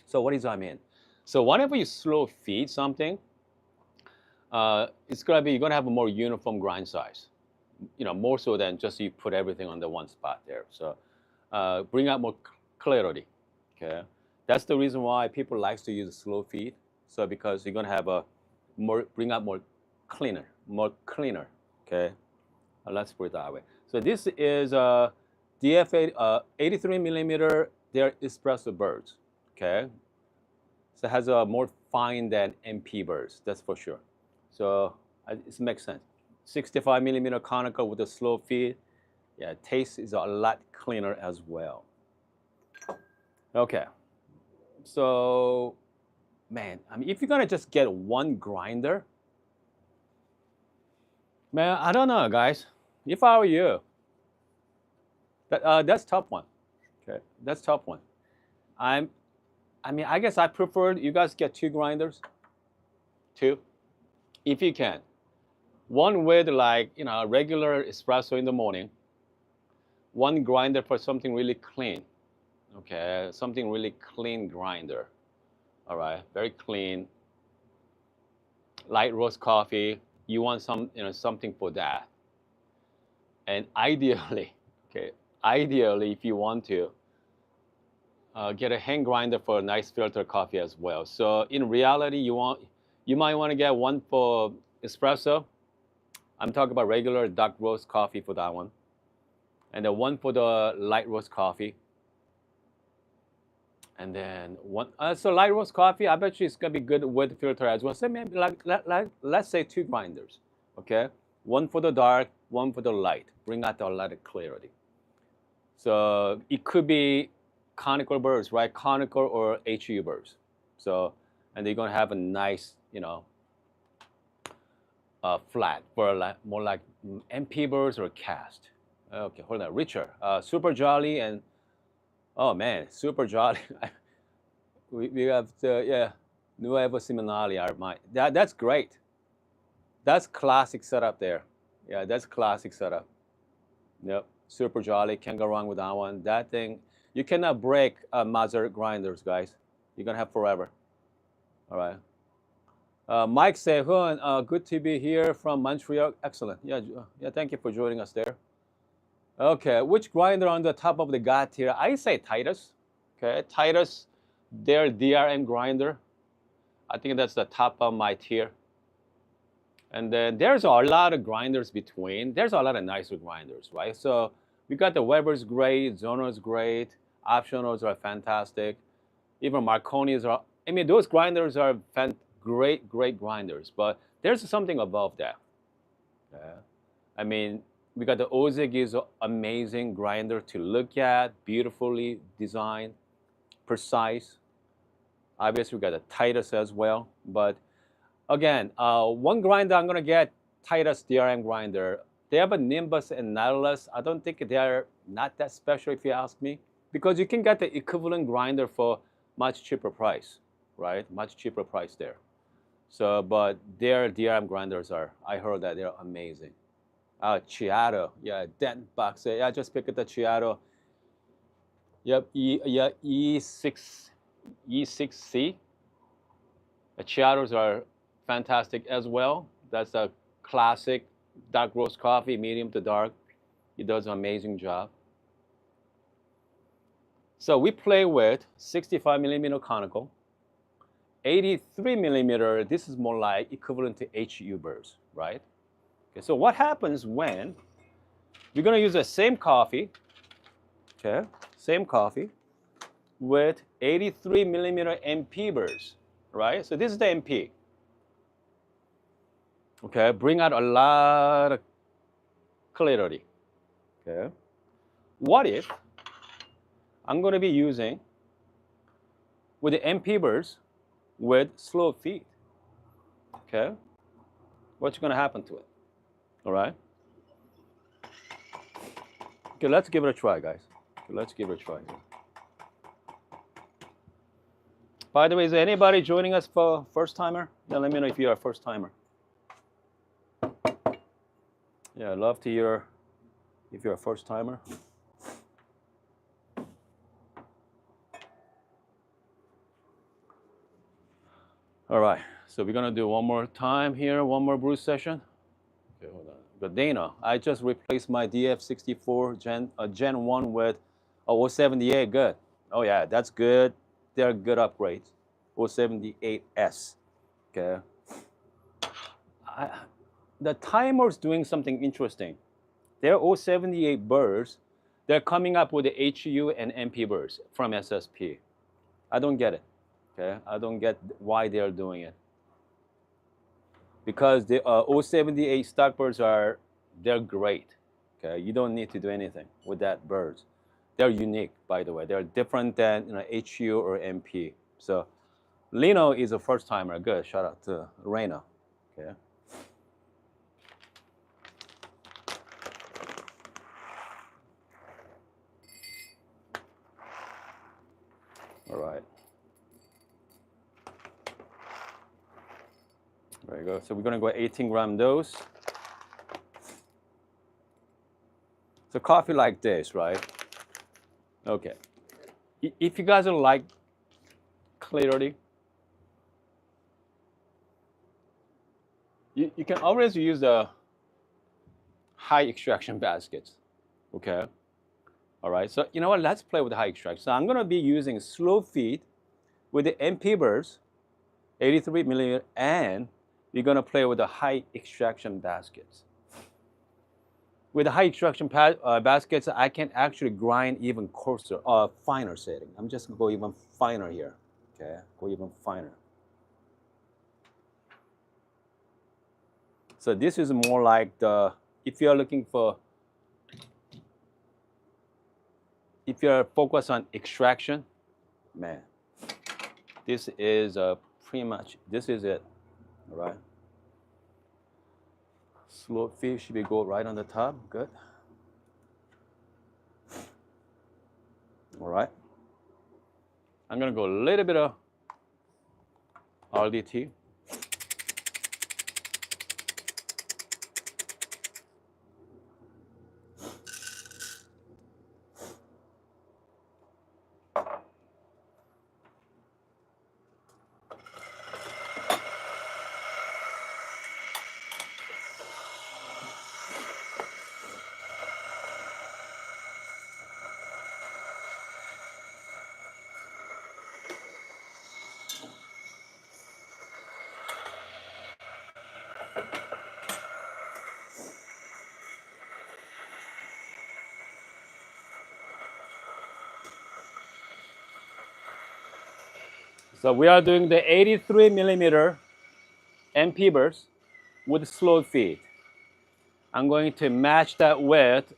So what does that mean? So whenever you slow feed something, it's gonna be, you're gonna have a more uniform grind size. You know, more so than just you put everything on the one spot there. So bring out more clarity. Okay. That's the reason why people like to use a slow feed. So because you're gonna have a bring out more cleaner. Okay, let's put it that way. So this is DF 83 millimeter. They're espresso birds. Okay, so it has a more fine than MP birds. That's for sure. So it makes sense. 65 millimeter conical with a slow feed. Yeah, taste is a lot cleaner as well. Okay. So, man, I mean, if you're gonna just get one grinder, man, I don't know, guys. If I were you, that's top one. Okay, that's top one. I mean, I guess I prefer you guys get two grinders. Two, if you can. One with like a regular espresso in the morning. One grinder for something really clean. Okay, something really clean grinder. All right, very clean. Light roast coffee. You want something for that. And ideally, okay, if you want to get a hand grinder for a nice filter coffee as well. So in reality, you might want to get one for espresso. I'm talking about regular dark roast coffee for that one, and then one for the light roast coffee. And then one, so light roast coffee, I bet you it's gonna be good with filter as well. So maybe let's say two grinders, okay? One for the dark, one for the light. Bring out a lot of clarity. So it could be conical burrs, right? Conical or HU burrs. So, and they're gonna have a nice, flat for more like MP burrs or cast. Okay, hold on, richer, super jolly oh man, super jolly. we have to, yeah, Nuevo Seminole are that's great. That's classic setup there. Yeah, that's classic setup. Yep, super jolly. Can't go wrong with that one. That thing, you cannot break Mazer grinders, guys. You're gonna have forever. All right. Mike Sehun, good to be here from Montreal. Excellent. Yeah, yeah. Thank you for joining us there. Okay, which grinder on the top of the god tier? I say Titus. Okay, Titus, their DRM grinder. I think that's the top of my tier. And then there's a lot of grinders between. There's a lot of nicer grinders, right? So we got the Weber's great, Zono's great, optionals are fantastic. Even Marconi's are. I mean, those grinders are great, great grinders. But there's something above that. I mean, we got the Ojik is an amazing grinder to look at, beautifully designed, precise. Obviously, we got the Titus as well. But again, one grinder I'm gonna get Titus DRM grinder. They have a Nimbus and Nautilus. I don't think they are not that special if you ask me, because you can get the equivalent grinder for much cheaper price, right? Much cheaper price there. So, but their DRM grinders are, I heard that they're amazing. Chiato, yeah, dent box. Yeah, I just picked up the Chiato. Yep, E6C. The Chiatos are fantastic as well. That's a classic dark roast coffee, medium to dark. It does an amazing job. So we play with 65 millimeter conical, 83 millimeter. This is more like equivalent to HU burrs, right? Okay, so what happens when we're gonna use the same coffee, okay, same coffee with 83 millimeter MP burrs, right? So this is the MP. Okay, bring out a lot of clarity. Okay, what if I'm going to be using with the MP burrs with slow feed? Okay, what's going to happen to it? All right. Okay, let's give it a try, guys. Okay, let's give it a try. By the way, is anybody joining us for first timer? Yeah, let me know if you're a first timer. Yeah, I'd love to hear if you're a first timer. All right, so we're gonna do one more time here, one more brew session. Okay, hold on. But Dana, I just replaced my DF64 Gen 1 with a 078. Good. Oh yeah, that's good. They're good upgrades. 078S. Okay. The timer's doing something interesting. Their 078 burrs, they're coming up with the HU and MP burrs from SSP. I don't get it. Okay, I don't get why they're doing it. Because the 078 stock burrs they're great. Okay, you don't need to do anything with that burrs. They're unique, by the way. They're different than HU or MP. So Lino is a first timer. Good. Shout out to Reina. Okay. All right. There you go. So we're going to go 18-gram dose. So coffee like this, right? Okay. If you guys don't like clarity, you can always use the high extraction baskets. Okay. All right. So you know what? Let's play with the high extraction. So I'm going to be using slow feed with the MP burrs, 83 milliliter, and we're going to play with the high extraction baskets. With the high extraction baskets, I can actually grind even coarser, finer setting. I'm just going to go even finer here. Okay, go even finer. So this is more like if you're looking for, if you're focused on extraction, man, this is pretty much, this is it, all right? Slow feed should be go right on the top, good. All right. I'm gonna go a little bit of RDT. So we are doing the 83 millimeter MP burst with slow feed. I'm going to match that with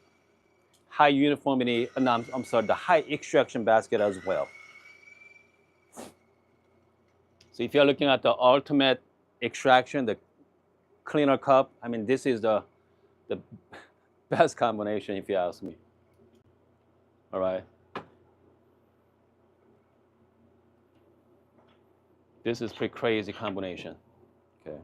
high uniformity, no, I'm sorry, the high extraction basket as well. So if you're looking at the ultimate extraction, the cleaner cup, I mean, this is the best combination if you ask me. All right. This is pretty crazy combination. Okay.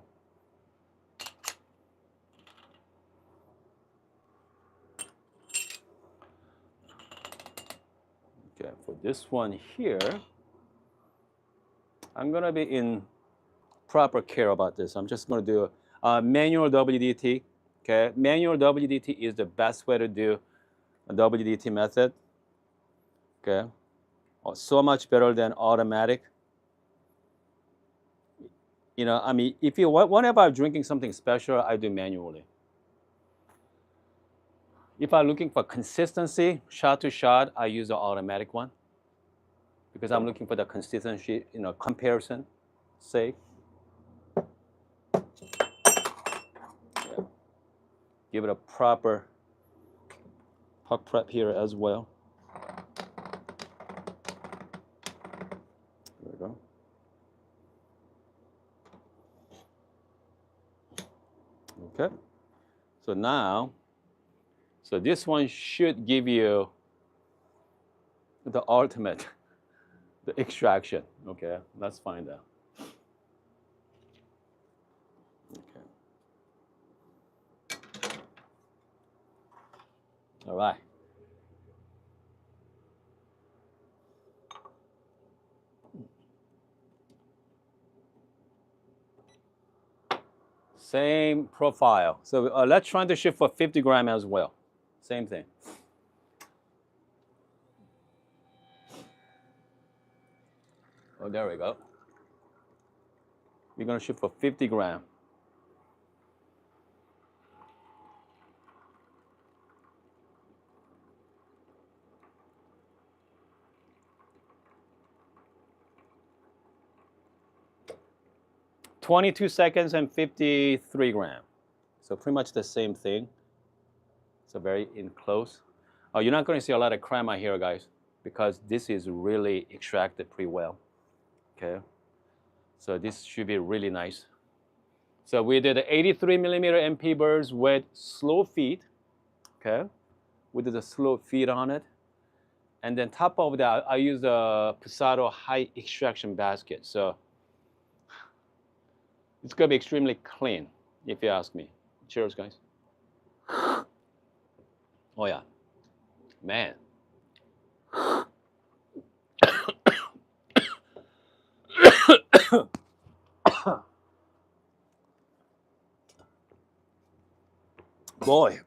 Okay, for this one here, I'm gonna be in proper care about this. I'm just gonna do a manual WDT. Okay, manual WDT is the best way to do a WDT method. Okay, so much better than automatic. You know, I mean, if you whenever I'm drinking something special, I do manually. If I'm looking for consistency, shot to shot, I use the automatic one because I'm looking for the consistency, you know, comparison sake. Yeah. Give it a proper puck prep here as well. There we go. Okay. So now, so this one should give you the ultimate, the extraction. Okay, let's find out. Okay. All right. Same profile. So let's try to shoot for 50 gram as well. Same thing. Oh, there we go. We're gonna shoot for 50 gram. "22 seconds and 53 gram. So pretty much the same thing. So very in close. You're not going to see a lot of crema here, guys, because this is really extracted pretty well. Okay. So this should be really nice. So we did 83 millimeter MP burrs with slow feed. Okay. We did a slow feed on it. And then top of that, I use a Pasado high extraction basket. So it's going to be extremely clean, if you ask me. Cheers, guys. Oh, yeah. Man. Boy.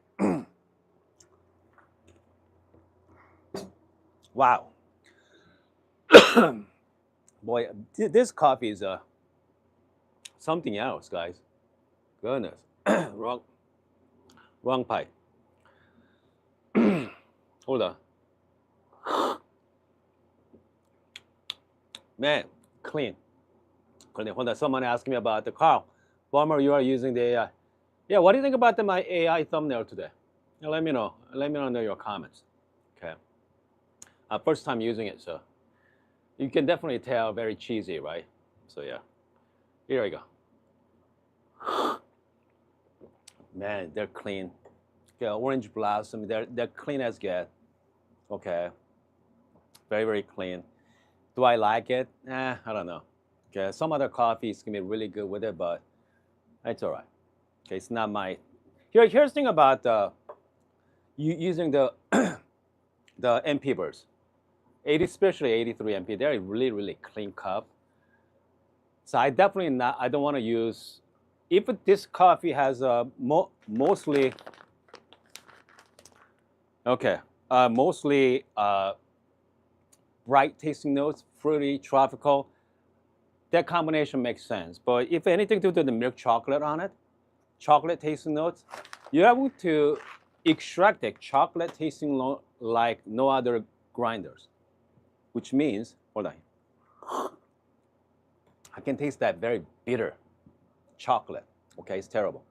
Wow. Boy, this coffee is something else, guys. Goodness. Wrong pipe. Hold on. Man, clean. Hold on. Someone asked me about the car. Bomber, you are using the AI. Yeah, what do you think about my AI thumbnail today? Let me know. Let me know in your comments. Okay. First time using it, so you can definitely tell very cheesy, right? So yeah. Here we go. Man, they're clean. Okay, orange blossom, they're clean as get. Okay. Very, very clean. Do I like it? I don't know. Okay, some other coffees can be really good with it, but it's all right. Okay, it's not my. Here's the thing about using the the MP burrs, 80, especially 83 MP. They're a really clean cup. So I definitely not. I don't want to use. If this coffee has mostly okay, mostly bright tasting notes, fruity, tropical. That combination makes sense. But if anything to do with the milk chocolate on it, chocolate tasting notes, you're able to extract the chocolate tasting note like no other grinders, which means, hold on, I can taste that very bitter chocolate. Okay, it's terrible.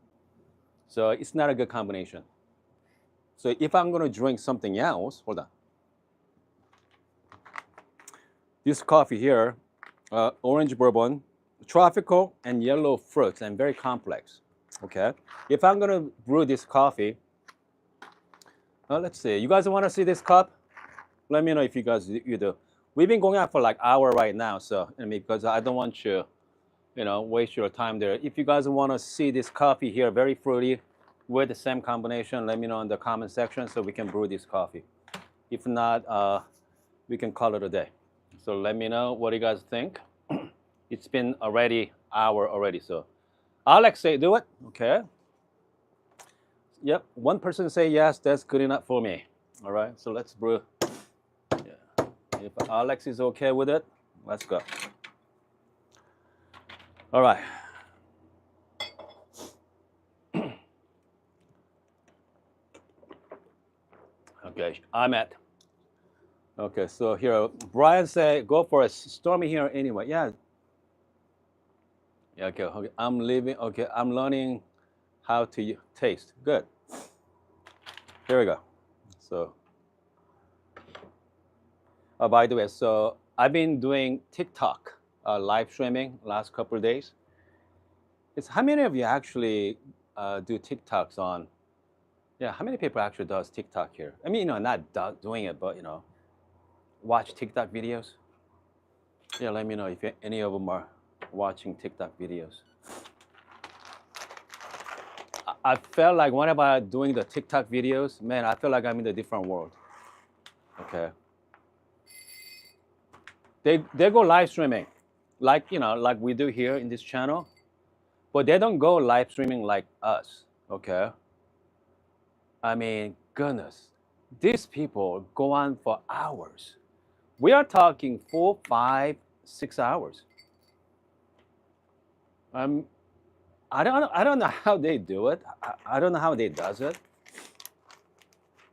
So it's not a good combination. So if I'm gonna drink something else, hold on. This coffee here, orange bourbon, tropical and yellow fruits, and very complex. Okay, if I'm gonna brew this coffee, let's see. You guys want to see this cup? Let me know if you guys you do. We've been going out for like hour right now, so because I don't want you, waste your time there. If you guys want to see this coffee here, very fruity, with the same combination, let me know in the comment section so we can brew this coffee. If not, we can call it a day. So let me know what you guys think. It's been already hour already, so Alex say do it. Okay. Yep, one person say yes, that's good enough for me. All right, so let's brew. Yeah. If Alex is okay with it, let's go. All right. Okay, I'm at. Okay, so here, Brian say, go for it. Stormy here anyway. Yeah. Yeah, okay. I'm leaving. Okay, I'm learning how to taste. Good. Here we go. So, by the way, so I've been doing TikTok live streaming last couple of days. How many of you actually do TikToks on? Yeah, how many people actually does TikTok here? I mean, not doing it, but watch TikTok videos. Yeah, let me know if any of them are watching TikTok videos. I felt like whenever I'm doing the TikTok videos, man, I feel like I'm in a different world. Okay. They go live streaming, like like we do here in this channel, but they don't go live streaming like us. Okay. I mean, goodness, these people go on for hours. We are talking 4, 5, 6 hours. I don't know how they do it. I don't know how they does it.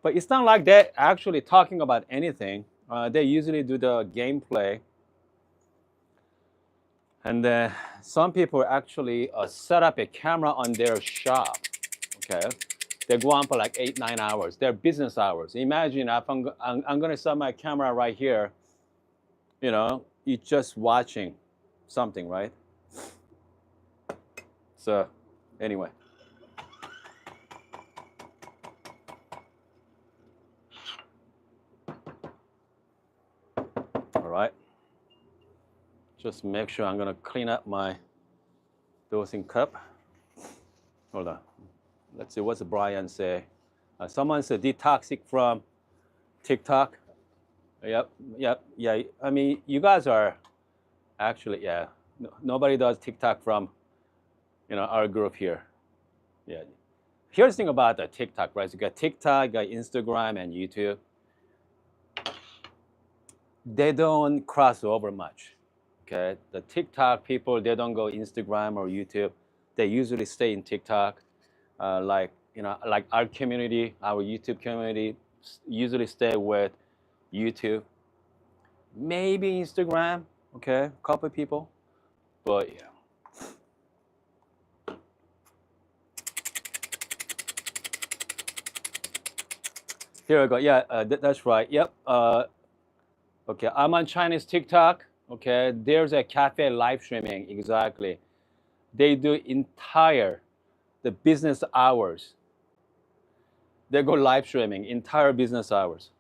But it's not like they're actually talking about anything. They usually do the gameplay. And then some people actually set up a camera on their shop. Okay, they go on for like 8, 9 hours. They're business hours. Imagine if I'm going to set my camera right here. You're just watching something, right? So, anyway. All right. Just make sure I'm gonna clean up my dosing cup. Hold on. Let's see, what's Brian say? Someone said detoxic from TikTok. Yep. Yeah. I mean, you guys are actually, yeah. Nobody does TikTok from, our group here. Yeah. Here's the thing about the TikTok, right? So you got TikTok, you got Instagram, and YouTube. They don't cross over much. Okay, the TikTok people, they don't go Instagram or YouTube. They usually stay in TikTok. Like our community, our YouTube community, usually stay with YouTube. Maybe Instagram. Okay, a couple people, but yeah. Here we go. Yeah, that's right. Yep. Okay, I'm on Chinese TikTok. Okay, there's a cafe live streaming. Exactly. They do the business hours. They go live streaming entire business hours.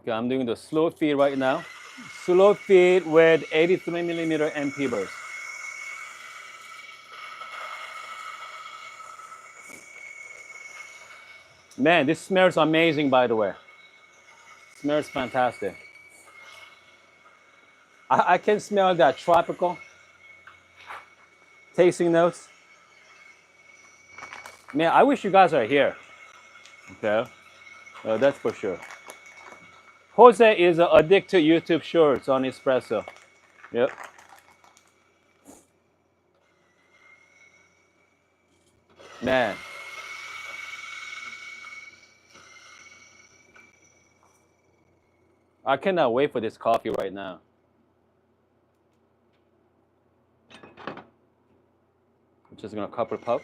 Okay, I'm doing the slow feed right now. Slow feed with 83 millimeter MP burst. Man, this smells amazing, by the way. Smells fantastic. I can smell that tropical tasting notes. Man, I wish you guys are here. Okay, that's for sure. Jose is addicted to YouTube shorts on espresso. Yep. Man, I cannot wait for this coffee right now. I'm just gonna cup it up.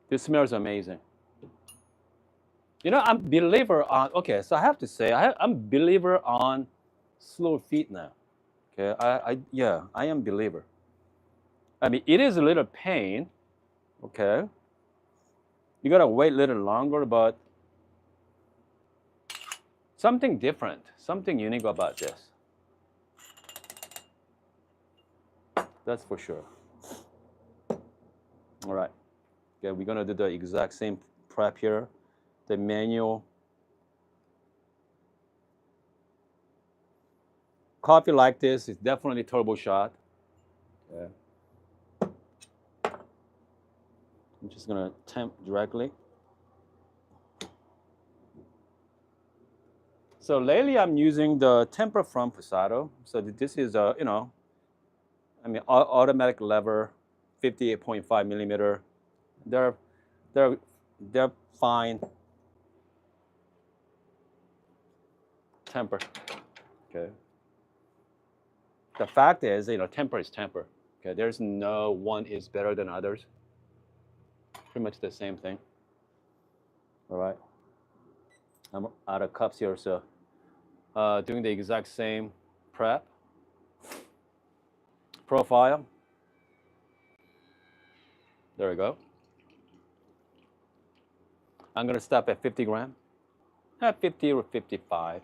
This smells amazing. You know, I'm believer on. Okay, so I have to say, I'm believer on slow feed now. Okay, yeah, I am believer. I mean, it is a little pain. Okay, you gotta wait a little longer, but something different, something unique about this. That's for sure. All right. Okay, we're gonna do the exact same prep here. The manual. Coffee like this is definitely turbo shot. Okay. I'm just gonna temp directly. So lately I'm using the temper from Pasado. So this is a, I mean, automatic lever, 58.5 millimeter. They're, they're, they're fine. Temper. Okay. The fact is, temper is temper. Okay. There's no one is better than others. Pretty much the same thing. All right. I'm out of cups here, so doing the exact same prep. Profile. There we go. I'm gonna stop at 50 gram. At 50 or 55.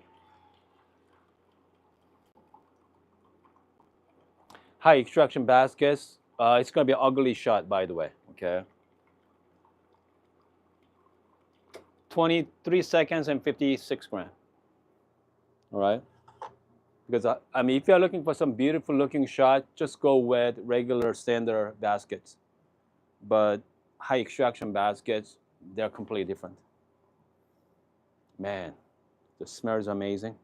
High extraction baskets. It's gonna be an ugly shot, by the way. Okay. 23 seconds and 56 gram. All right. Because I mean, if you're looking for some beautiful looking shot, just go with regular standard baskets. But high extraction baskets, they're completely different. Man, the smell is amazing.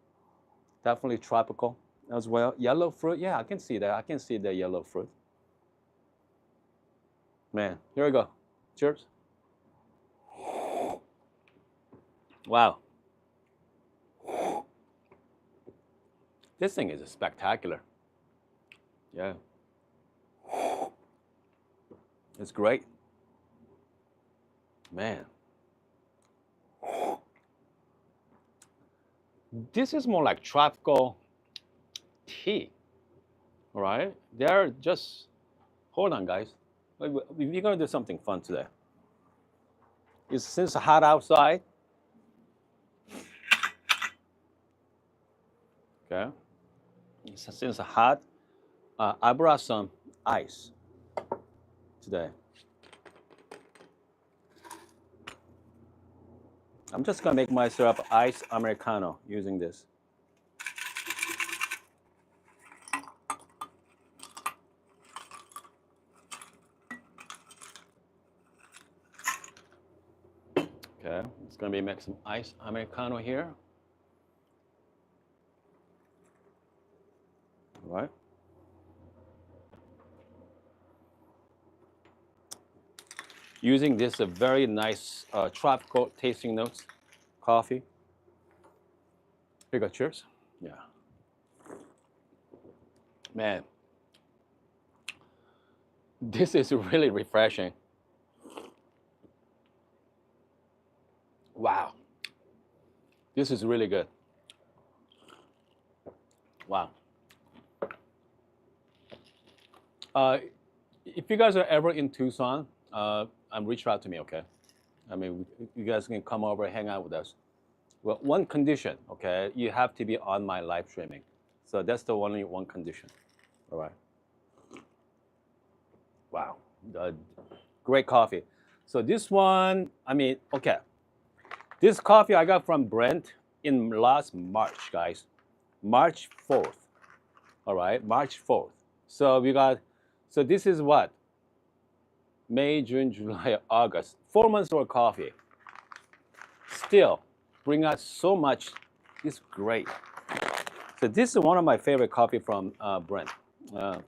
Definitely tropical as well. Yellow fruit, yeah, I can see that. I can see the yellow fruit. Man, here we go. Cheers. Wow. This thing is spectacular. Yeah. It's great. Man. This is more like tropical tea. All right? They're just, hold on, guys. We're going to do something fun today. It's since hot outside. Okay. Since hot, I brought some ice today. I'm just gonna make myself iced americano using this. Okay, it's gonna be make some iced americano here. All right. Using this a very nice tropical tasting notes coffee. Here you go, cheers. Yeah. Man, this is really refreshing. Wow. This is really good. Wow. If you guys are ever in Tucson, reach out to me, okay? I mean, you guys can come over and hang out with us. Well, one condition, okay, you have to be on my live streaming. So that's the only one condition. All right. Wow. Great coffee. So this one, I mean, okay. This coffee I got from Brent in last March, guys. March 4th. All right, March 4th. So we got, so this is what? May, June, July, August. 4 months old coffee. Still bring us so much. It's great. So this is one of my favorite coffee from Brent,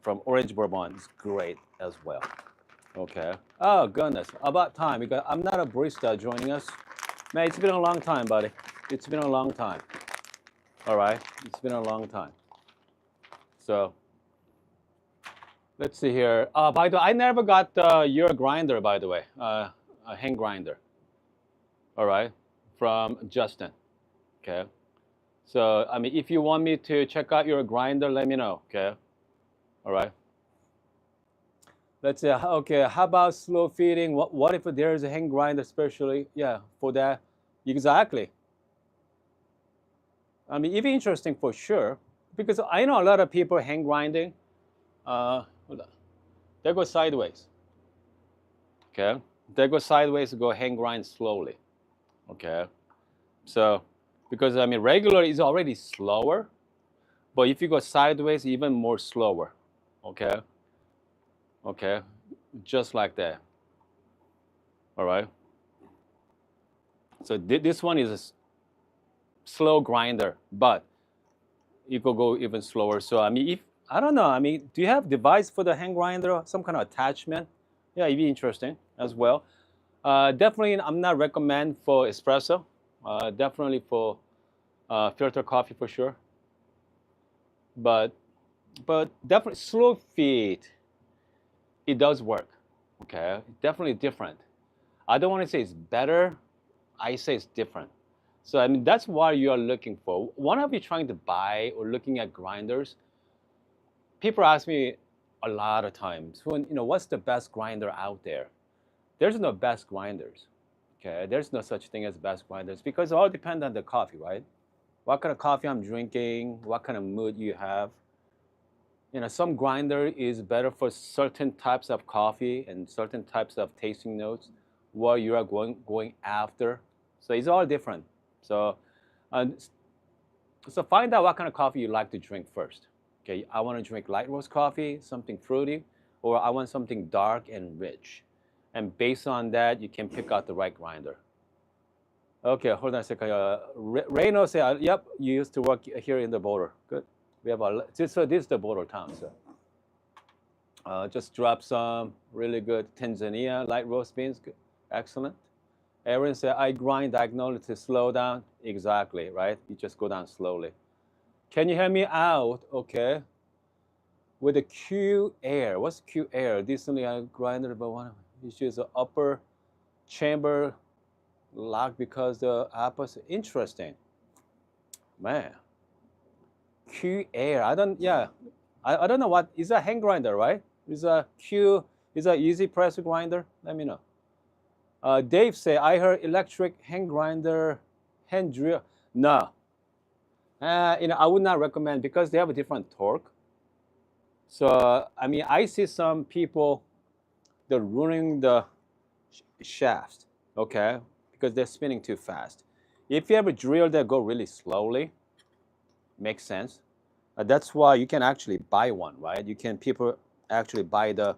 from Orange Bourbon. It's great as well. Okay. Oh goodness, about time because I'm not a barista joining us. Man, it's been a long time, buddy. It's been a long time. All right, it's been a long time. So let's see here. By the way, I never got your grinder, by the way, a hand grinder. All right, from Justin. Okay. So I mean, if you want me to check out your grinder, let me know. Okay. All right. Let's say, okay, how about slow feeding? What if there's a hand grinder, especially, yeah, for that? Exactly. I mean, it'd be interesting for sure, because I know a lot of people hand grinding. Hold on. They go sideways. Okay, they go sideways, go hand grind slowly. Okay, so because I mean, regular is already slower, but if you go sideways, even more slower. Okay, okay, just like that. All right. So this one is a slow grinder, but you could go even slower. So I mean, if I don't know, I mean, do you have device for the hand grinder, some kind of attachment? Yeah, it'd be interesting as well. Definitely, I'm not recommend for espresso. Definitely for filter coffee for sure. But definitely slow feed, it does work. Okay, definitely different. I don't want to say it's better. I say it's different. So I mean that's what you are looking for. Whenever you're trying to buy or looking at grinders, people ask me a lot of times, when what's the best grinder out there? There's no best grinders. Okay, there's no such thing as best grinders because it all depends on the coffee, right? What kind of coffee I'm drinking, what kind of mood you have. Some grinder is better for certain types of coffee and certain types of tasting notes, what you are going after. So it's all different. So, uh, so find out what kind of coffee you like to drink first. Okay, I want to drink light roast coffee, something fruity, or I want something dark and rich. And based on that, you can pick out the right grinder. Okay, hold on a second. Reno said, yep, you used to work here in the border. Good. We have so this is the border town. So just drop some really good Tanzania light roast beans. Good. Excellent. Aaron said, I grind diagonally to slow down. Exactly, right? You just go down slowly. Can you hear me out? Okay. With the Q air. What's Q air? Recently I grinded about one issues the upper chamber lock because the apples interesting. Man. Q air. I don't know what is a hand grinder, right? Is a easy press grinder? Let me know. Dave say I heard electric hand grinder, hand drill. No. I would not recommend because they have a different torque. So I mean I see some people they're ruining the shaft, okay? Because they're spinning too fast. If you have a drill that go really slowly, makes sense. That's why you can actually buy one, right? People actually buy the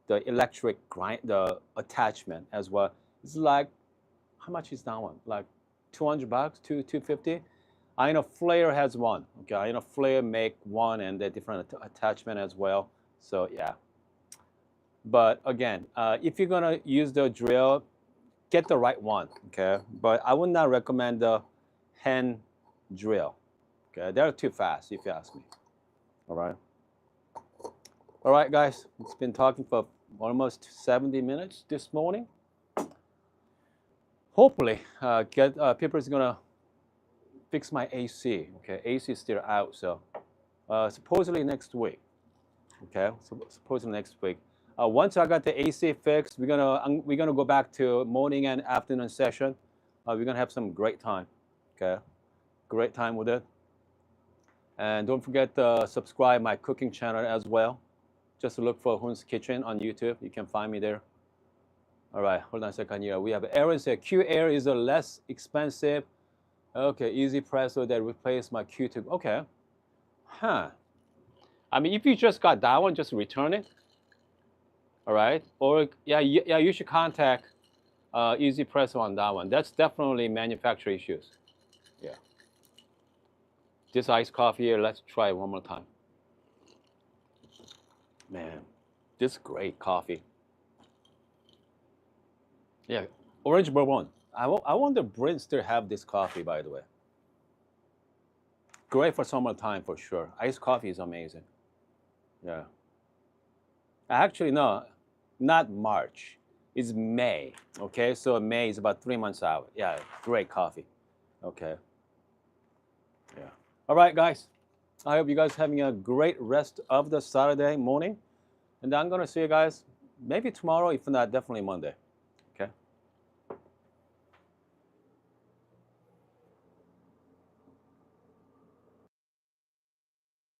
electric grind the attachment as well. It's like how much is that one? Like $200, 250. I know Flair has one. Okay, I know Flair make one and the different attachment as well. So yeah. But again, if you're gonna use the drill, get the right one. Okay, but I would not recommend the hand drill. Okay, they're too fast if you ask me. All right. All right, guys. It's been talking for almost 70 minutes this morning. Hopefully, people is gonna fix my AC. Okay, AC is still out, so supposedly next week. Okay, so supposedly next week. Once I got the AC fixed, we're gonna go back to morning and afternoon session. We're gonna have some great time. Okay, great time with it. And don't forget to subscribe my cooking channel as well. Just look for Hoon's Kitchen on YouTube. You can find me there. All right, hold on a second here. We have Aaron said Q-Air is a less expensive. Okay, easy presso that replaced my Q-tip. Okay, huh. I mean, if you just got that one, just return it. All right, or yeah, you should contact Easy Presso on that one. That's definitely manufacturer issues. Yeah. This iced coffee here, let's try it one more time. Man, this is great coffee. Yeah, orange bourbon. I wonder Brits still have this coffee, by the way. Great for summertime for sure. Iced coffee is amazing. Yeah. Actually, no, not March. It's May. Okay, so May is about 3 months out. Yeah, great coffee. Okay. Yeah. All right, guys. I hope you guys having a great rest of the Saturday morning. And I'm gonna see you guys maybe tomorrow, if not, definitely Monday.